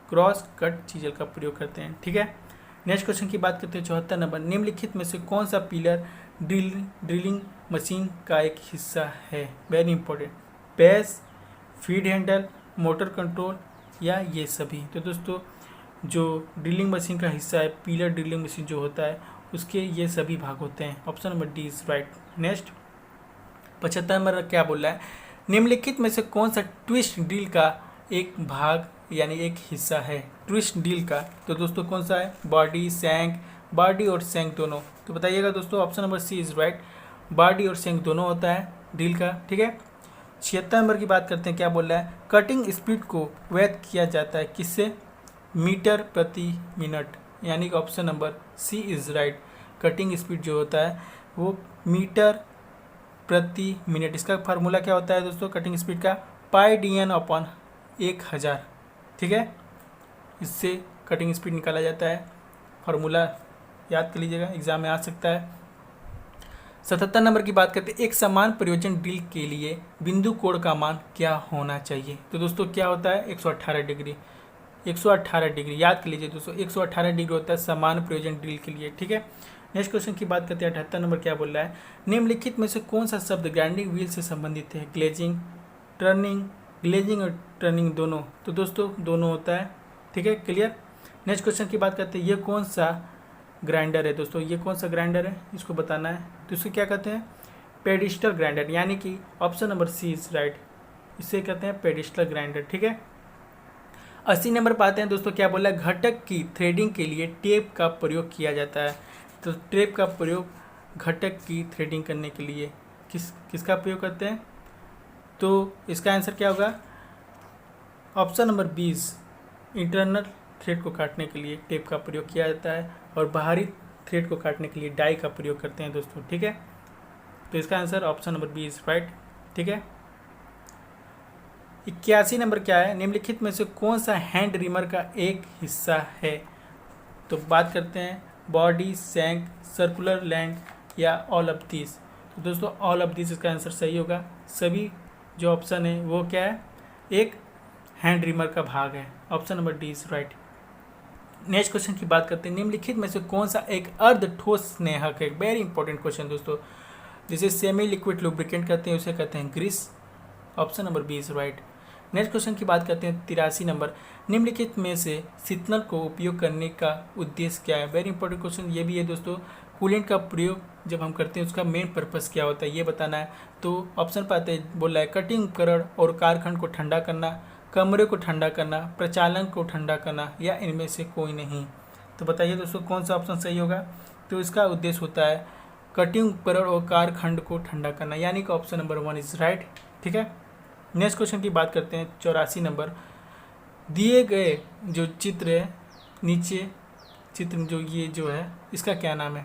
A: क्रॉस कट चीजल का प्रयोग करते हैं, ठीक है। नेक्स्ट क्वेश्चन की बात करते हैं 74 नंबर। निम्नलिखित में से कौन सा पिलर ड्रिलिंग मशीन का एक हिस्सा है? Very important. Base, feed handle, motor control या ये सभी। तो दोस्तों जो ड्रिलिंग मशीन का हिस्सा है, पिलर ड्रिलिंग मशीन जो होता है, उसके ये सभी भाग होते हैं। Option number D is right. Next 75 number क्या बोल रहा है? निम्नलिखित में से कौन सा ट्विस्ट ड्रिल का एक भाग यानी एक हिस्सा है? ट्विस्ट ड्रिल का तो दोस्तों कौन सा है? बॉडी, शैंक, बॉडी और शैंक दोनों। तो बताइएगा दोस्तों, option number C is right. Body और शैंक दोनों होता है ड्रिल का, ठीक है। 76 नंबर की बात करते हैं, क्या बोल रहा है? कटिंग स्पीड को व्यक्त किया जाता है किससे? मीटर प्रति मिनट, यानी कि option number C is right. Cutting speed जो होता है वो मीटर प्रति मिनट। इसका फार्मूला क्या होता है दोस्तों कटिंग स्पीड का? पाई dn अपॉन 1000, ठीक है। इससे कटिंग स्पीड निकाला जाता है। फार्मूला याद कर लीजिएगा, एग्जाम में आ सकता है। 77 नंबर की बात करते हैं, एक समान प्रयोजन ड्रिल के लिए बिंदु कोण का मान क्या होना चाहिए? तो दोस्तों क्या होता है? 118 डिग्री। 118 डिग्री याद कर लीजिए दोस्तों, 118 डिग्री होता है समान प्रयोजन ड्रिल के लिए, ठीक है। नेक्स्ट क्वेश्चन की बात करते हैं 78 नंबर क्या बोल रहा है? निम्नलिखित में से कौन सा शब्द ग्राइंडिंग व्हील से संबंधित है? ग्लेजिंग, टर्निंग, ग्लेजिंग और टर्निंग दोनों। तो दोस्तों दोनों होता है, ठीक है, क्लियर। नेक्स्ट क्वेश्चन की बात करते हैं, ये कौन सा ग्राइंडर है दोस्तों? ये कौन सा ग्राइंडर है इसको बताना है। तो इसको क्या कहते हैं? पेडिस्टल ग्राइंडर, यानी कि option number C is right. इसे कहते हैं पेडिस्टल ग्राइंडर, ठीक है। 80 नंबर पर आते हैं दोस्तों, क्या बोला है? घटक की थ्रेडिंग के लिए टेप का प्रयोग किया जाता है। तो टेप का प्रयोग घटक की थ्रेडिंग करने के लिए किसका प्रयोग करते हैं? तो इसका आंसर क्या होगा? ऑप्शन नंबर 20, इंटरनल थ्रेड को काटने के लिए टेप का प्रयोग किया जाता है और बाहरी थ्रेड को काटने के लिए डाई का प्रयोग करते हैं दोस्तों, ठीक है। तो इसका आंसर ऑप्शन नंबर 20 राइट, ठीक है। 81 नंबर क्या है? निम्नलिखित में से कौन सा हैंड रिमर का एक हिस्सा है? तो बात करते हैं बॉडी, शैंक, सर्कुलर लैंड या ऑल ऑफ दिस। तो दोस्तों ऑल ऑफ दिस इसका आंसर सही होगा। सभी जो ऑप्शन है वो क्या है? एक हैंड रिमर का भाग है। Option number D is right. Next question की बात करते हैं, निम्नलिखित में से कौन सा एक अर्ध ठोस स्नेहक है? वेरी इंपॉर्टेंट क्वेश्चन दोस्तों। जिसे सेमी लिक्विड लुब्रिकेंट कहते हैं उसे कहते हैं grease. Option number B is right. Next question की बात करते हैं 83 नंबर। निम्नलिखित में से शीतनल को उपयोग करने का उद्देश्य क्या है? वेरी इंपॉर्टेंट क्वेश्चन ये भी है दोस्तों। कूलेंट का प्रयोग जब हम करते हैं उसका मेन पर्पस क्या होता है ये बताना है। तो ऑप्शन पर आते हैं, बोल रहा है कटिंग उपकरण और कारखंड को ठंडा करना, कमरे को ठंडा करना, प्रचालन को ठंडा करना या इनमें से कोई नहीं। तो बताइए दोस्तों कौन सा ऑप्शन सही होगा? तो इसका उद्देश्य होता है कटिंग उपकरण और कारखंड को ठंडा करना, यानी कि ऑप्शन नंबर 1 इज राइट, ठीक है। नेक्स्ट क्वेश्चन की बात करते हैं 84 नंबर। दिए गए जो चित्र है, नीचे चित्र जो ये जो है इसका क्या नाम है?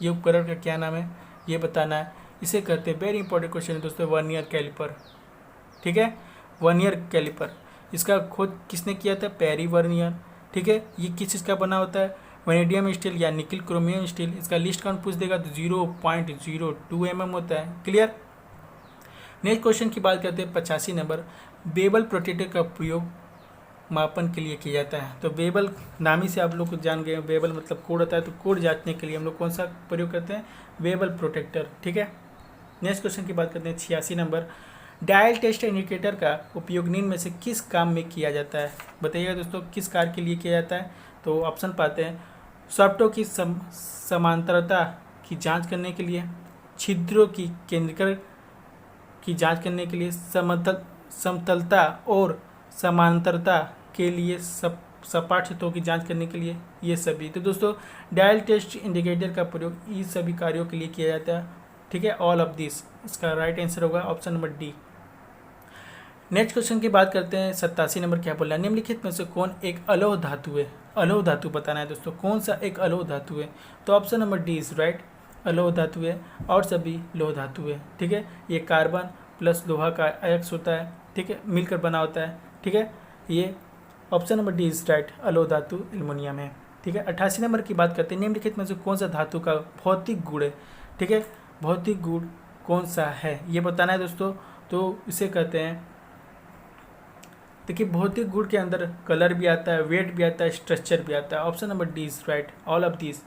A: ये उपकरण का क्या नाम है ये बताना है। इसे कहते हैं, वेरी इंपॉर्टेंट क्वेश्चन है दोस्तों, वर्नियर कैलिपर, ठीक है। वर्नियर कैलिपर इसका खोज किसने किया था? पेरी वर्नियर, ठीक है। ये किस चीज़ का बना होता है? वेनेडियम स्टील या निकिल क्रोमियम स्टील। इसका लिस्ट काउंट पूछ देगा तो 0.02 mm होता है, क्लियर। नेक्स्ट क्वेश्चन की बात करते हैं 85 नंबर। बेबल प्रोटेक्टर का प्रयोग मापन के लिए किया जाता है। तो बेबल नाम ही से आप लोग जान गए, बेबल मतलब कोड होता है। तो कोड जांचने के लिए हम लोग कौन सा प्रयोग करते हैं? बेबल प्रोटेक्टर, ठीक है। नेक्स्ट क्वेश्चन की बात करते हैं 86 नंबर। डायल टेस्ट इंडिकेटर का उपयोग निम्न में से किस काम में किया जाता है? बताइएगा दोस्तों किस कार्य के लिए किया जाता है? तो ऑप्शन पाते हैं, सॉफ्टवेयर की समांतरता की जांच करने के लिए, छिद्रों की केंद्रीकरण की जांच करने के लिए, समतलता और समांतरता के लिए, सपाट सतहों की जांच करने के लिए, ये सभी। तो दोस्तों डायल टेस्ट इंडिकेटर का प्रयोग इन सभी कार्यों के लिए किया जाता है, ठीक है। ऑल ऑफ दिस इसका राइट आंसर होगा option number D. Next question की बात करते हैं 87 नंबर। क्या बोला? निम्नलिखित में से कौन एक अलोह धातु है? अलोह धातु बताना है दोस्तों, कौन सा एक अलोह धातु है? तो option number D is right, अलोह धातु है और सभी लोह धातु है, ठीक है। ये कार्बन प्लस लोहा का अयस्क होता है, ठीक है, मिलकर बना होता है, ठीक है। ये option number D is right, अलोह धातु एल्युमिनियम है, ठीक है। 88 नंबर की बात करते हैं, निम्नलिखित में से कौन सा धातु का भौतिक गुण है, ठीक है, भौतिक गुण कौन सा है ये बताना है दोस्तों। तो इसे कहते हैं, देखिए भौतिक गुण के अंदर कलर भी आता है, वेट भी आता है, स्ट्रक्चर भी आता है। Option number D is right, all of this,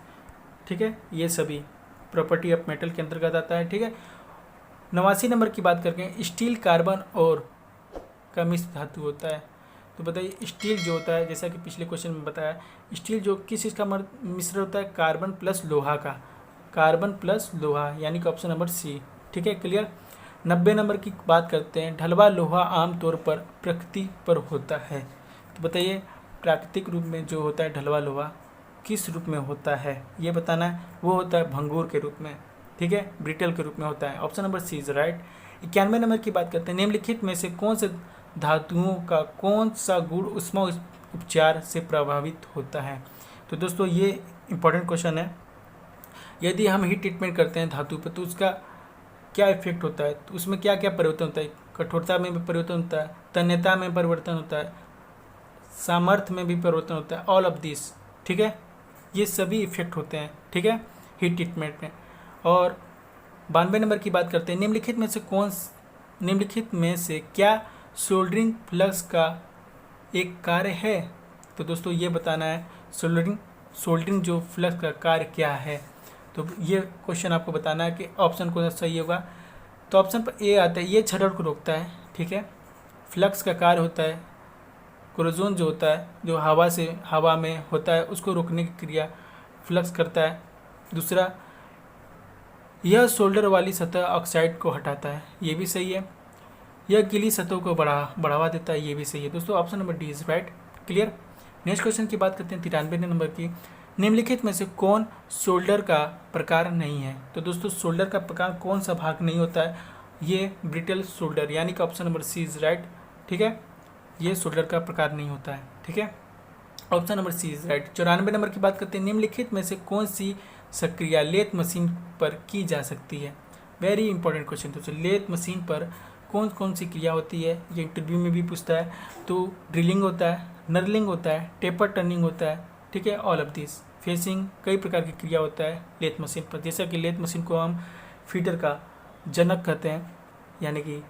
A: ठीक है, ये सभी प्रॉपर्टी ऑफ मेटल के अंतर्गत आता है, ठीक है। 89 नंबर की बात करके स्टील कार्बन और का मिश्र धातु होता है। तो बताइए स्टील जो होता है, जैसा कि पिछले क्वेश्चन में बताया, स्टील जो किस चीज़ का मिश्र होता है, कार्बन प्लस लोहा का, कार्बन प्लस लोहा, यानी कि ऑप्शन नंबर सी, ठीक है, क्लियर। 90 नंबर की बात करते हैं, ढलवा लोहा आमतौर पर प्रकृति पर होता है। तो बताइए प्राकृतिक रूप में जो होता है ढलवा लोहा किस रूप में होता है ये बताना है। वो होता है भंगूर के रूप में, ठीक है, ब्रिटल के रूप में होता है। Option number C is right. 91 number की बात करते हैं, निम्नलिखित में से कौन से धातुओं का कौन सा गुण ऊष्मा उपचार से प्रभावित होता है। तो दोस्तों ये इंपॉर्टेंट क्वेश्चन है। यदि हम हीट ट्रीटमेंट करते हैं धातु पर तो उसका क्या इफेक्ट होता है, तो उसमें क्या क्या परिवर्तन होता है, कठोरता में भी परिवर्तन होता है, तन्यता में परिवर्तन होता है, सामर्थ्य में भी परिवर्तन होता है, ऑल ऑफ दिस, ठीक है, ये सभी इफेक्ट होते हैं, ठीक है, हीट ट्रीटमेंट में। और 92 नंबर की बात करते हैं, निम्नलिखित में से क्या सोल्डरिंग फ्लक्स का एक कार्य है। तो दोस्तों ये बताना है सोल्डरिंग जो फ्लक्स का कार्य क्या है। तो ये क्वेश्चन आपको बताना है कि ऑप्शन कौन सा सही होगा। तो ऑप्शन पर ए आता है, ये क्षरण को रोकता है, ठीक है। फ्लक्स का कार्य होता है, कोरोजन जो होता है, जो हवा में होता है उसको रोकने की क्रिया फ्लक्स करता है। दूसरा, यह सोल्डर वाली सतह ऑक्साइड को हटाता है, ये भी सही है। यह गीली सतहों को बढ़ावा देता है, ये भी सही है दोस्तों। Option number D is right, clear. Next question की बात करते हैं 93 नंबर की, निम्नलिखित में से कौन सोल्डर का प्रकार नहीं है। तो दोस्तों सोल्डर का प्रकार कौन सा भाग नहीं होता है, ये ब्रिटल सोल्डर, यानी कि option number C is right, ठीक है, ये सोल्डर का प्रकार नहीं होता है, ठीक है, option number C is right. 94 number की बात करते हैं, निम्नलिखित में से कौन सी सक्रिया लेथ मशीन पर की जा सकती है। वेरी इंपॉर्टेंट क्वेश्चन दोस्तों, लेथ मशीन पर कौन कौन सी क्रिया होती है, ये इंटरव्यू में भी पूछता है। तो ड्रिलिंग होता है, नर्लिंग होता है, टेपर टर्निंग होता है, ठीक है, ऑल ऑफ दिस, फेसिंग, कई प्रकार की क्रिया होता है लेथ मशीन पर। जैसा कि लेथ मशीन को हम फीडर का जनक कहते हैं, यानी कि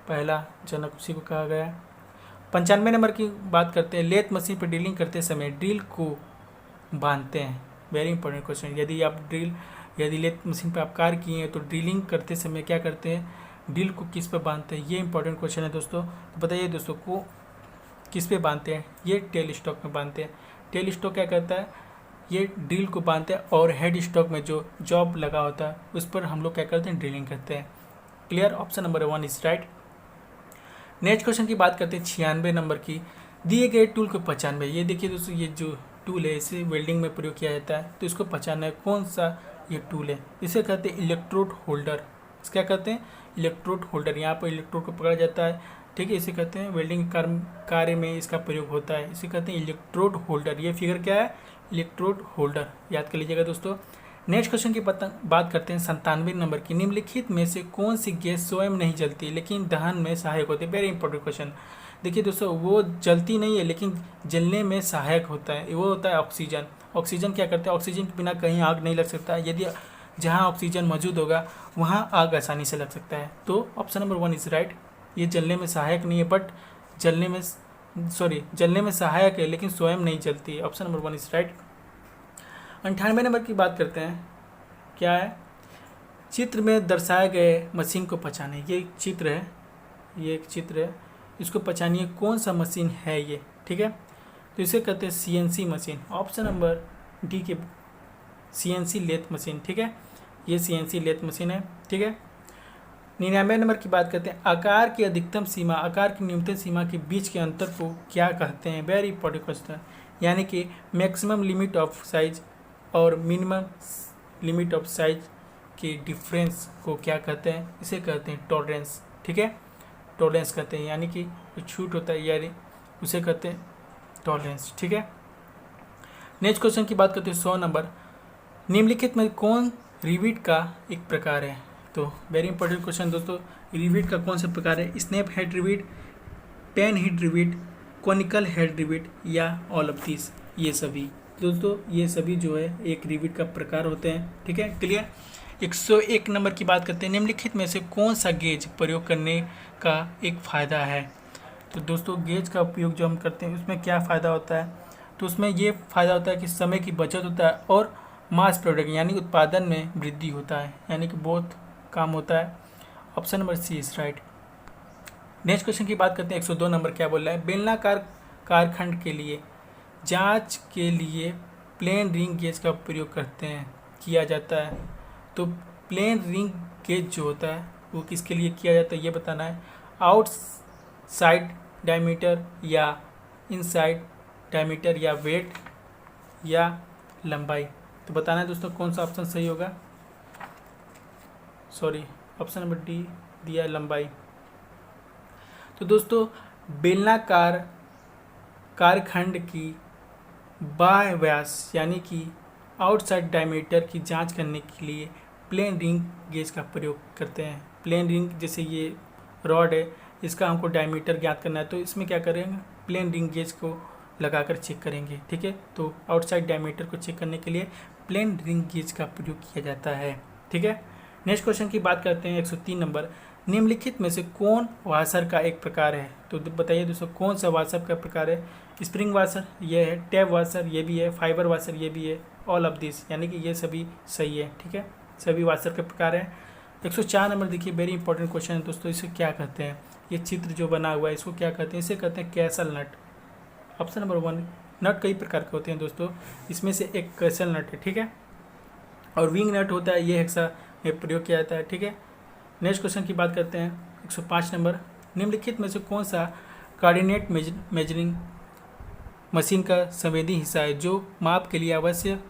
A: पहला जनक उसी को कहा गया है। 95 नंबर की बात करते हैं, लेथ मशीन पर ड्रिलिंग करते समय ड्रिल को बांधते हैं। वेरी इंपॉर्टेंट क्वेश्चन, यदि लेथ मशीन पर आप कार्य किए हैं तो ड्रिलिंग करते समय क्या करते हैं, ड्रिल को किस पर बांधते हैं, ये इंपॉर्टेंट क्वेश्चन है दोस्तों। तो बताइए दोस्तों को किस पे बांधते हैं, ये टेल स्टॉक में बांधते हैं। टेल स्टॉक क्या करता है, ये ड्रिल को बांधते हैं, और हेड स्टॉक में जो जॉब लगा होता है उस पर हम लोग क्या करते हैं, ड्रिलिंग करते हैं, clear. Option number 1 is right. Next question की बात करते हैं 96 नंबर की, दिए गए टूल को पहचानना। ये देखिए दोस्तों, ये जो टूल है इसे वेल्डिंग में प्रयोग किया जाता है, तो इसको पहचानना है कौन सा ये टूल है। इसे कहते हैं इलेक्ट्रोड होल्डर। इसे क्या कहते हैं, इलेक्ट्रोड होल्डर। यहाँ पर इलेक्ट्रोड को पकड़ा जाता है, ठीक है, इसे कहते हैं वेल्डिंग कार्य में इसका प्रयोग होता है, इसे कहते हैं इलेक्ट्रोड होल्डर। ये फिगर क्या है, इलेक्ट्रोड होल्डर, याद कर लीजिएगा दोस्तों। नेक्स्ट क्वेश्चन की बात करते हैं 97 नंबर की, निम्नलिखित में से कौन सी गैस स्वयं नहीं जलती लेकिन दहन में सहायक होती है। Very important question. देखिए दोस्तों, वो जलती नहीं है लेकिन जलने में सहायक होता है, वो होता है ऑक्सीजन। ऑक्सीजन क्या करता है, ऑक्सीजन के बिना कहीं आग नहीं लग सकता, यदि जहाँ ऑक्सीजन मौजूद होगा वहाँ आग आसानी से लग सकता है। तो ऑप्शन नंबर 1 इज राइट। ये जलने में सहायक नहीं है, बट जलने में सहायक है लेकिन स्वयं नहीं जलती है। Option number 1 is right. 98 number की बात करते हैं, क्या है, चित्र में दर्शाए गए मशीन को पहचाने। ये एक चित्र है, इसको पहचानिए कौन सा मशीन है ये, ठीक है। तो इसे कहते हैं CNC machine. Option number D के CNC लेथ मशीन, ठीक है, ये CNC लेथ मशीन है, ठीक है। 99 नंबर की बात करते हैं, आकार की अधिकतम सीमा आकार की न्यूनतम सीमा के बीच के अंतर को क्या कहते हैं। वेरी इंपॉर्टेंट क्वेश्चन, यानी कि मैक्सिमम लिमिट ऑफ साइज और मिनिमम लिमिट ऑफ साइज के डिफरेंस को क्या कहते हैं, इसे कहते हैं टॉलरेंस, ठीक है, टॉलरेंस कहते हैं, यानी कि जो छूट होता है यानी उसे कहते हैं टॉलरेंस, ठीक है। नेक्स्ट क्वेश्चन की बात करते हैं 100 नंबर, निम्नलिखित में कौन रिविट का एक प्रकार है। तो वेरी इंपॉर्टेंट क्वेश्चन दोस्तों, रिविट का कौन सा प्रकार है, snap head rivet, pan head rivet, conical head rivet या ऑल ऑफ दिस, ये सभी दोस्तों ये सभी जो है एक रिविट का प्रकार होते हैं, ठीक है, क्लियर। 101 नंबर की बात करते हैं, निम्नलिखित में से कौन सा गेज प्रयोग करने का एक फ़ायदा है। तो दोस्तों गेज का उपयोग जो हम करते हैं उसमें क्या फ़ायदा होता है, तो उसमें ये फ़ायदा होता है कि समय की बचत होता है और मास प्रोडक्ट यानी उत्पादन में वृद्धि होता है, यानी कि बहुत काम होता है। Option number C is right. Next question की बात करते हैं, 102 नंबर क्या बोल रहा है, बेलनाकार कारखंड के लिए जांच के लिए प्लेन रिंग गेज का प्रयोग किया जाता है। तो प्लेन रिंग गेज जो होता है वो किसके लिए किया जाता है ये बताना है, आउटसाइड डायमीटर या इनसाइड डायमीटर या वेट या लंबाई। तो बताना है दोस्तों कौन सा ऑप्शन सही होगा। सॉरी, ऑप्शन नंबर डी दिया लंबाई। तो दोस्तों बेलनाकार कारखंड की बाह्य व्यास यानी कि आउटसाइड डायमीटर की जांच करने के लिए प्लेन रिंग गेज का प्रयोग करते हैं। प्लेन रिंग जैसे ये रॉड है, इसका हमको डायमीटर ज्ञात करना है, तो इसमें क्या करेंगे, प्लेन रिंग गेज को लगाकर चेक करेंगे, ठीक है। तो आउटसाइड डायमीटर को चेक करने के लिए प्लेन रिंग गेज का प्रयोग किया जाता है, ठीक है। नेक्स्ट क्वेश्चन की बात करते हैं, 103 नंबर, निम्नलिखित में से कौन वाशर का एक प्रकार है। तो बताइए दोस्तों कौन सा वाशर का प्रकार है। स्प्रिंग वाशर ये है, टैब वाशर ये भी है, फाइबर वाशर ये भी है, ऑल ऑफ दिस, यानी कि ये सभी सही है, ठीक है, सभी वाशर के प्रकार हैं। 104 नंबर देखिए, वेरी इंपॉर्टेंट क्वेश्चन है दोस्तों, इसे क्या कहते हैं, ये चित्र जो बना हुआ है इसको क्या कहते हैं, इसे कहते हैं कैसल नट। ऑप्शन नंबर 1, नट कई प्रकार के होते हैं दोस्तों, इसमें से एक कैसल नट है, ठीक है, और विंग नट होता है, ये हेक्सा में प्रयोग किया जाता है, ठीक है। नेक्स्ट क्वेश्चन की बात करते हैं, 105 नंबर, निम्नलिखित में से कौन सा कोऑर्डिनेट मेजरिंग मशीन का संवेदी हिस्सा है जो माप के लिए आवश्यक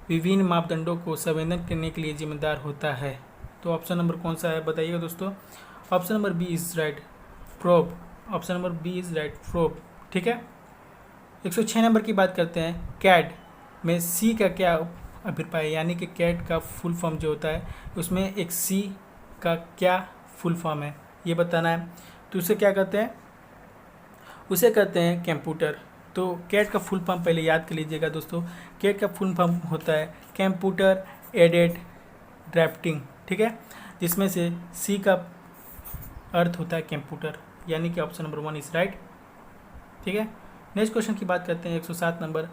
A: विभिन्न मापदंडों को संवेदन करने के लिए जिम्मेदार होता है। तो ऑप्शन नंबर कौन सा है बताइएगा दोस्तों। Option number B is right, probe. Option number B is right, probe, ठीक है। 106 नंबर की बात करते हैं, कैड में सी का क्या अभिप्राय है, यानी कि कैड का फुल फॉर्म जो होता है उसमें एक सी का क्या फुल फॉर्म है ये बताना है। तो उसे क्या कहते हैं, उसे कहते हैं कंप्यूटर। तो कैड का फुल फॉर्म पहले याद कर लीजिएगा दोस्तों, कैड का फुल फॉर्म होता है कंप्यूटर एडेड ड्राफ्टिंग, ठीक है, जिसमें से सी का अर्थ होता है कंप्यूटर, यानी कि ऑप्शन नंबर 1 इज राइट, ठीक है। नेक्स्ट क्वेश्चन की बात करते हैं, 107 नंबर,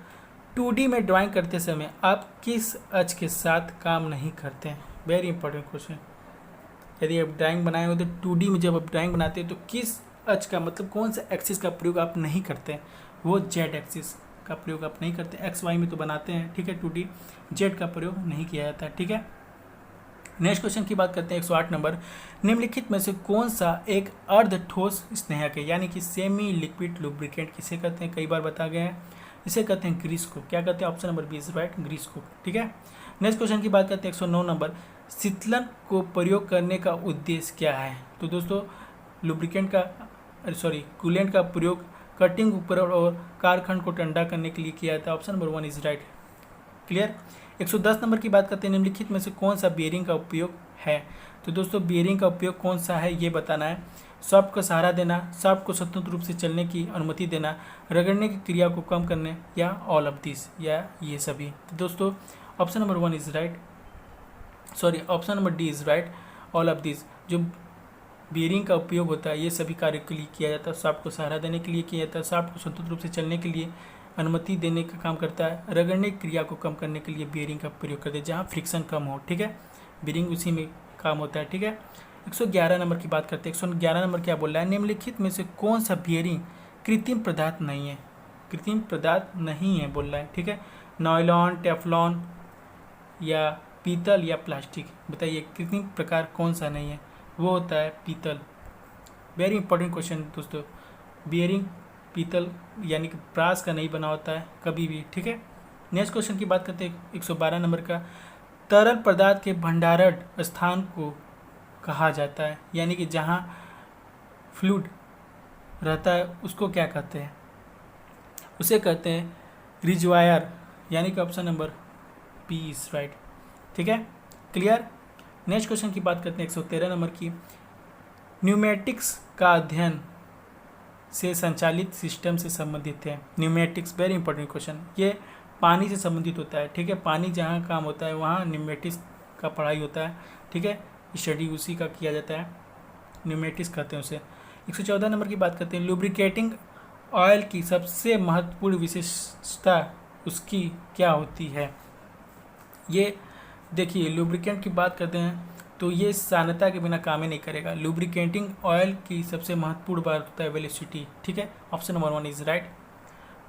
A: 2D में ड्राइंग करते समय आप किस अक्ष के साथ काम नहीं करते हैं। वेरी इंपॉर्टेंट क्वेश्चन, यदि आप ड्राइंग बनाए हो तो 2D में जब आप ड्राइंग बनाते हैं तो किस अक्ष का मतलब कौन सा एक्सिस का प्रयोग आप नहीं करते हैं, वो जेड एक्सिस का प्रयोग आप नहीं करते। एक्स वाई में तो बनाते हैं, ठीक है, 2D, जेड का प्रयोग नहीं किया जाता है, ठीक है। नेक्स्ट क्वेश्चन की बात करते हैं, 108 नंबर, निम्नलिखित में से कौन सा एक अर्ध ठोस स्नेहक है, यानी कि सेमी लिक्विड लुब्रिकेंट किसे कहते हैं, कई बार बता गए हैं, इसे कहते हैं ग्रीस को। क्या कहते हैं, option number B is right, grease को, ठीक है। नेक्स्ट क्वेश्चन की बात करते हैं, 109 नंबर, शीतलन को प्रयोग करने का उद्देश्य क्या है। तो दोस्तों लुब्रिकेंट का कूलेंट का प्रयोग कटिंग उपकरण और कारखंड को ठंडा करने के लिए किया जाता है। Option number 1 is right, clear. 110 number की बात करते हैं, निम्नलिखित में से कौन सा बियरिंग का उपयोग है। तो दोस्तों बियरिंग का उपयोग कौन सा है ये बताना है। शाफ्ट को सहारा देना, शाफ्ट को स्वतंत्र रूप से चलने की अनुमति देना, रगड़ने की क्रिया को कम करने, या ऑल ऑफ दिस, या ये सभी। तो दोस्तों option number 1 is right, sorry option number D is right, all of this. जो बियरिंग का उपयोग होता है ये सभी कार्यों के लिए किया जाता है। शाफ्ट को सहारा देने के लिए किया जाता है, शाफ्ट को स्वतंत्र रूप से चलने के लिए अनुमति देने का काम करता है, रगड़ने की क्रिया को कम करने के लिए बियरिंग का प्रयोग करते हैं, जहाँ फ्रिक्शन कम हो, ठीक है, बियरिंग उसी में काम होता है, ठीक है। 111 नंबर की बात करते हैं, 111 नंबर क्या बोल रहा है, निम्नलिखित में से कौन सा बियरिंग कृत्रिम पदार्थ नहीं है, कृत्रिम पदार्थ नहीं है बोल रहा है, ठीक है। नायलॉन, टेफ्लॉन या पीतल या प्लास्टिक, बताइए कृत्रिम प्रकार कौन सा नहीं है, वो होता है पीतल। वेरी इंपॉर्टेंट क्वेश्चन दोस्तों, बियरिंग पीतल यानी कि ब्रास का नहीं बना होता है कभी भी, ठीक है। नेक्स्ट क्वेश्चन की बात करते हैं, 112 नंबर का, तरल पदार्थ के भंडारण स्थान को कहा जाता है, यानी कि जहाँ फ्लूइड रहता है उसको क्या कहते हैं, उसे कहते हैं रिजर्वायर, यानी कि option number B is right, ठीक है, क्लियर। नेक्स्ट क्वेश्चन की बात करते हैं, 113 नंबर की, न्यूमेटिक्स का अध्ययन से संचालित सिस्टम से संबंधित है। न्यूमेटिक्स वेरी इंपॉर्टेंट क्वेश्चन, ये पानी से संबंधित होता है, ठीक है। पानी जहाँ काम होता है वहाँ न्यूमेटिक्स का पढ़ाई होता है, ठीक है। स्टडी उसी का किया जाता है, न्यूमेटिक्स कहते हैं उसे। 114 नंबर की बात करते हैं, लुब्रिकेटिंग ऑयल की सबसे महत्वपूर्ण विशेषता उसकी क्या होती है। ये देखिए, लुब्रिकेंट की बात करते हैं तो ये सान्यता के बिना काम ही नहीं करेगा। लुब्रिकेटिंग ऑयल की सबसे महत्वपूर्ण बात होता है वेलोसिटी, ठीक है। Option number 1 is right.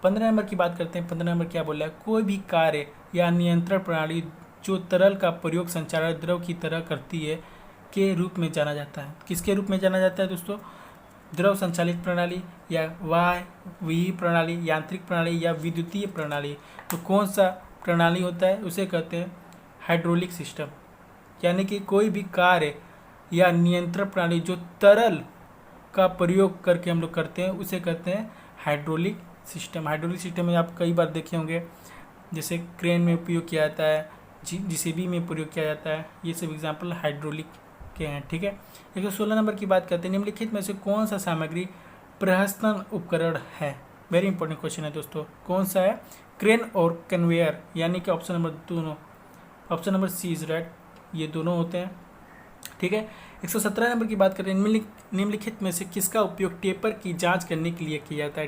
A: 15 number की बात करते हैं। 15 नंबर क्या बोला है, कोई भी कार्य या नियंत्रण प्रणाली जो तरल का प्रयोग संचालन द्रव की तरह करती है के रूप में जाना जाता है। किसके रूप में जाना जाता है दोस्तों, द्रव संचालित प्रणाली या वायवीय प्रणाली, यांत्रिक प्रणाली या विद्युतीय प्रणाली। तो कौन सा प्रणाली होता है, उसे कहते हैं हाइड्रोलिक सिस्टम। यानी कि कोई भी कार्य या नियंत्रण प्रणाली जो तरल का प्रयोग करके हम लोग करते हैं उसे कहते हैं हाइड्रोलिक सिस्टम। हाइड्रोलिक सिस्टम में आप कई बार देखे होंगे, जैसे क्रेन में उपयोग किया जाता है, जेसीबी में प्रयोग किया जाता है, ये सब एग्जाम्पल हाइड्रोलिक के हैं, ठीक है। 116 नंबर की बात करते हैं, निम्नलिखित में से कौन सा सामग्री प्रहसन उपकरण है। वेरी इंपॉर्टेंट क्वेश्चन है दोस्तों, कौन सा है, क्रेन और कन्वेयर, यानी कि ऑप्शन नंबर दोनों, option number C is right, ये दोनों होते हैं, ठीक है। 117 नंबर की बात करें, निम्नलिखित में से किसका उपयोग टेपर की जांच करने के लिए किया जाता है।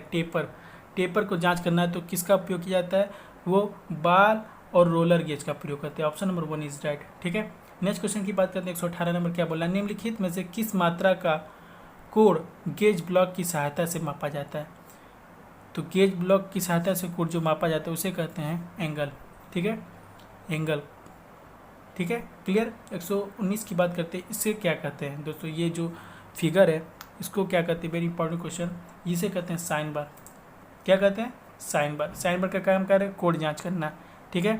A: टेपर को जांच करना है तो किसका उपयोग किया जाता है, वो बाल और रोलर गेज का प्रयोग करते हैं। ऑप्शन नंबर 1 इज राइट, ठीक है। नेक्स्ट क्वेश्चन की बात करते हैं। 118 नंबर क्या बोला, निम्नलिखित में से किस मात्रा का कोण गेज ब्लॉक की सहायता से मापा जाता है। तो गेज ब्लॉक की सहायता से कोण जो मापा जाता है उसे कहते हैं एंगल, ठीक है, एंगल, ठीक है, क्लियर। 119 की बात करते हैं, इससे क्या कहते हैं दोस्तों, ये जो फिगर है इसको क्या कहते हैं, वेरी इंपॉर्टेंट क्वेश्चन, इसे कहते हैं साइन बार। क्या कहते हैं, साइन बार। साइन बार का काम क्या है, कोड जांच करना, ठीक है।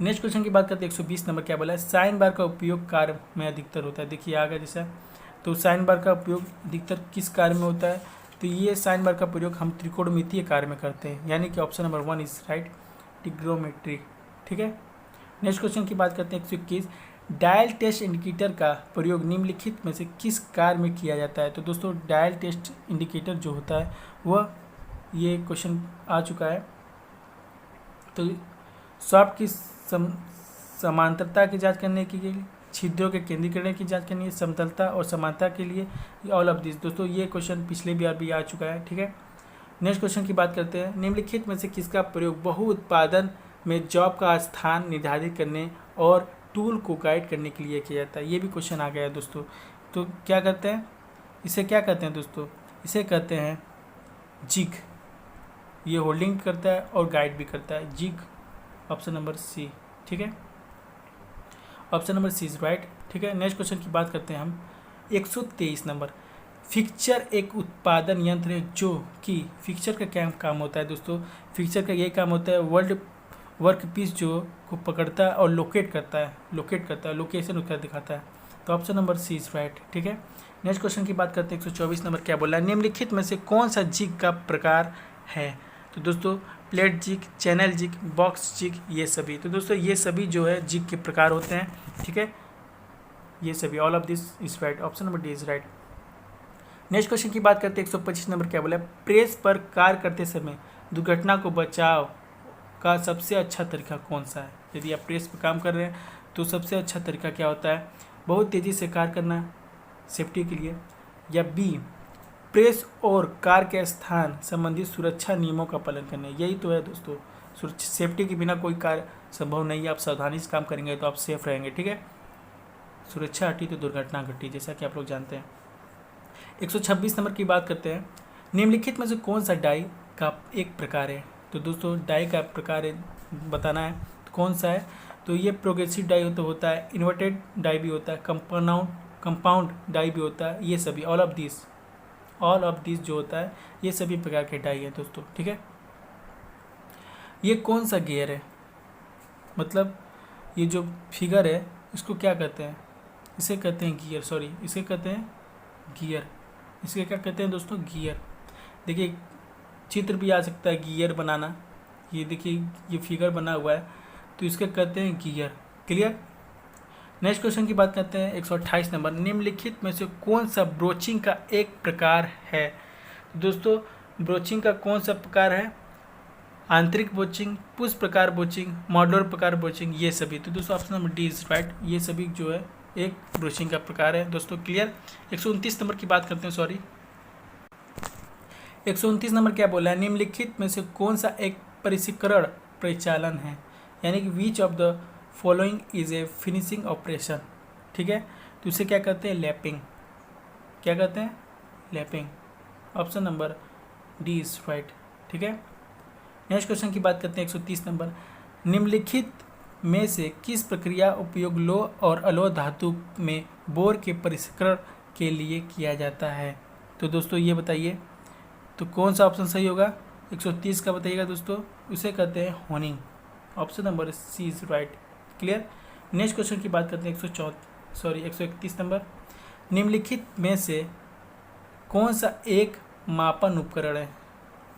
A: नेक्स्ट क्वेश्चन की बात करते हैं। 120 नंबर क्या बोला है, साइन बार का उपयोग कार्य में अधिकतर होता है। देखिए आगे जैसा, तो साइन बार का उपयोग अधिकतर किस कार्य में होता है, तो ये साइन बार का प्रयोग हम त्रिकोणमितीय कार्य में करते हैं, यानी कि option number 1 is right, trigonometry, ठीक है। नेक्स्ट क्वेश्चन की बात करते हैं। 121, डायल टेस्ट इंडिकेटर का प्रयोग निम्नलिखित में से किस कार्य में किया जाता है। तो दोस्तों डायल टेस्ट इंडिकेटर जो होता है वह, ये क्वेश्चन आ चुका है, तो सॉफ्ट की समांतरता की जांच करने के लिए, छिद्रों के केंद्रीकरण की जांच करनी है, समतलता और समानता के लिए, ऑल ऑफ दिस। दोस्तों ये क्वेश्चन पिछले बार भी आ चुका है, ठीक है। नेक्स्ट क्वेश्चन की बात करते हैं। निम्नलिखित में से किसका प्रयोग बहु उत्पादन में जॉब का स्थान निर्धारित करने और टूल को गाइड करने के लिए किया जाता है। ये भी क्वेश्चन आ गया है दोस्तों। तो क्या करते हैं, इसे क्या कहते हैं दोस्तों, इसे कहते हैं जिग। ये होल्डिंग करता है और गाइड भी करता है, जिग, ऑप्शन नंबर सी, ठीक है, option number C is right, ठीक है। नेक्स्ट क्वेश्चन की बात करते हैं हम। 123 नंबर, फिक्सचर एक उत्पादन यंत्र है जो कि, फिक्सचर का क्या काम होता है दोस्तों, फिक्सचर का ये काम होता है वर्क पीस जो को पकड़ता है और लोकेट करता है, लोकेशन उसका दिखाता है। तो option number C is right, ठीक है। नेक्स्ट क्वेश्चन की बात करते हैं। 124 नंबर क्या बोला है, निम्नलिखित में से कौन सा जिग का प्रकार है। तो दोस्तों plate jig, channel jig, box jig, ये सभी। तो दोस्तों ये सभी जो है जिग के प्रकार होते हैं, ठीक है, ये सभी, all of this is right, option number D is right. Next question की बात करते हैं। 125 नंबर क्या बोला है, प्रेस पर कार्य करते समय दुर्घटना को बचाव का सबसे अच्छा तरीका कौन सा है। यदि आप प्रेस पर काम कर रहे हैं तो सबसे अच्छा तरीका क्या होता है, बहुत तेज़ी से कार्य करना सेफ्टी के लिए, या बी प्रेस और कार के स्थान संबंधित सुरक्षा नियमों का पालन करना। यही तो है दोस्तों, सुरक्षा, सेफ्टी के बिना कोई कार्य संभव नहीं है। आप सावधानी से काम करेंगे तो आप सेफ रहेंगे, ठीक है। सुरक्षा हटी तो दुर्घटना घटी, जैसा कि आप लोग जानते हैं। 126 नंबर की बात करते हैं। निम्नलिखित में से कौन सा डाई का एक प्रकार है। तो दोस्तों डाई का प्रकार बताना है, तो कौन सा है, तो ये प्रोग्रेसिव डाई होता है, इन्वर्टेड डाई भी होता है, कंपाउंड डाई भी होता है, ये सभी, ऑल ऑफ दिस जो होता है ये सभी प्रकार के डाई है दोस्तों, ठीक है। ये कौन सा गियर है, मतलब ये जो फिगर है इसको क्या कहते हैं, इसे कहते हैं गियर, सॉरी इसे कहते हैं गियर, इसे क्या कहते हैं दोस्तों, गियर। देखिए चित्र भी आ सकता है गियर बनाना, ये देखिए ये फिगर बना हुआ है, तो इसके कहते हैं गियर, क्लियर। नेक्स्ट क्वेश्चन की बात करते हैं। 128 नंबर, निम्नलिखित में से कौन सा ब्रोचिंग का एक प्रकार है। दोस्तों ब्रोचिंग का कौन सा प्रकार है, आंतरिक बोचिंग, पुष्प प्रकार बोचिंग, मॉड्यूलर प्रकार बोचिंग, ये सभी। तो दोस्तों option number D is right, ये सभी जो है एक ब्रोचिंग का प्रकार है दोस्तों। क्लियर। 129 नंबर की बात करते हैं, सॉरी 129 नंबर क्या बोला है, निम्नलिखित में से कौन सा एक परिष्करण परिचालन है, यानी कि which of the following is a finishing operation. ठीक है, तो इसे क्या कहते हैं, लैपिंग। क्या कहते हैं, lapping. Option number D is right. ठीक है, नेक्स्ट क्वेश्चन की बात करते हैं 130 नंबर, निम्नलिखित में से किस प्रक्रिया उपयोग लौह और अलोह धातु में बोर के परिष्करण के लिए किया जाता है। तो दोस्तों ये बताइए, तो कौन सा ऑप्शन सही होगा, 130 का बताइएगा दोस्तों। उसे कहते हैं honing. Option number C is right. Clear. Next question की बात करते हैं 131 नंबर, निम्नलिखित में से कौन सा एक मापन उपकरण है।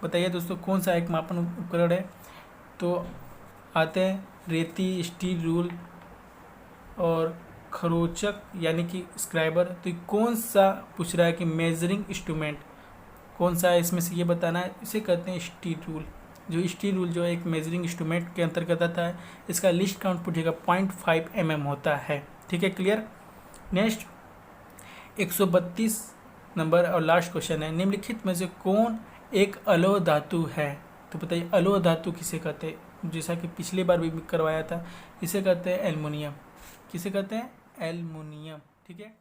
A: बताइए दोस्तों कौन सा एक मापन उपकरण है। तो आते हैं रेती, स्टील रूल और खरोचक यानी कि स्क्राइबर। तो कौन सा पूछ रहा है कि मेजरिंग इंस्ट्रूमेंट कौन सा है इसमें से, ये बताना है। इसे कहते हैं स्टील रूल। जो स्टील रूल जो है एक मेजरिंग इंस्ट्रूमेंट के अंतर्गत आता है। इसका लिस्ट काउंट पूछेगा 0.5 mm होता है। ठीक है, क्लियर। नेक्स्ट 132 नंबर और लास्ट क्वेश्चन है, निम्नलिखित में से कौन एक अलोह धातु है। तो बताइए अलोह धातु किसे कहते हैं, जैसा कि पिछली बार भी करवाया था। इसे कहते हैं एल्युमिनियम। किसे कहते हैं, एल्युमिनियम। ठीक है।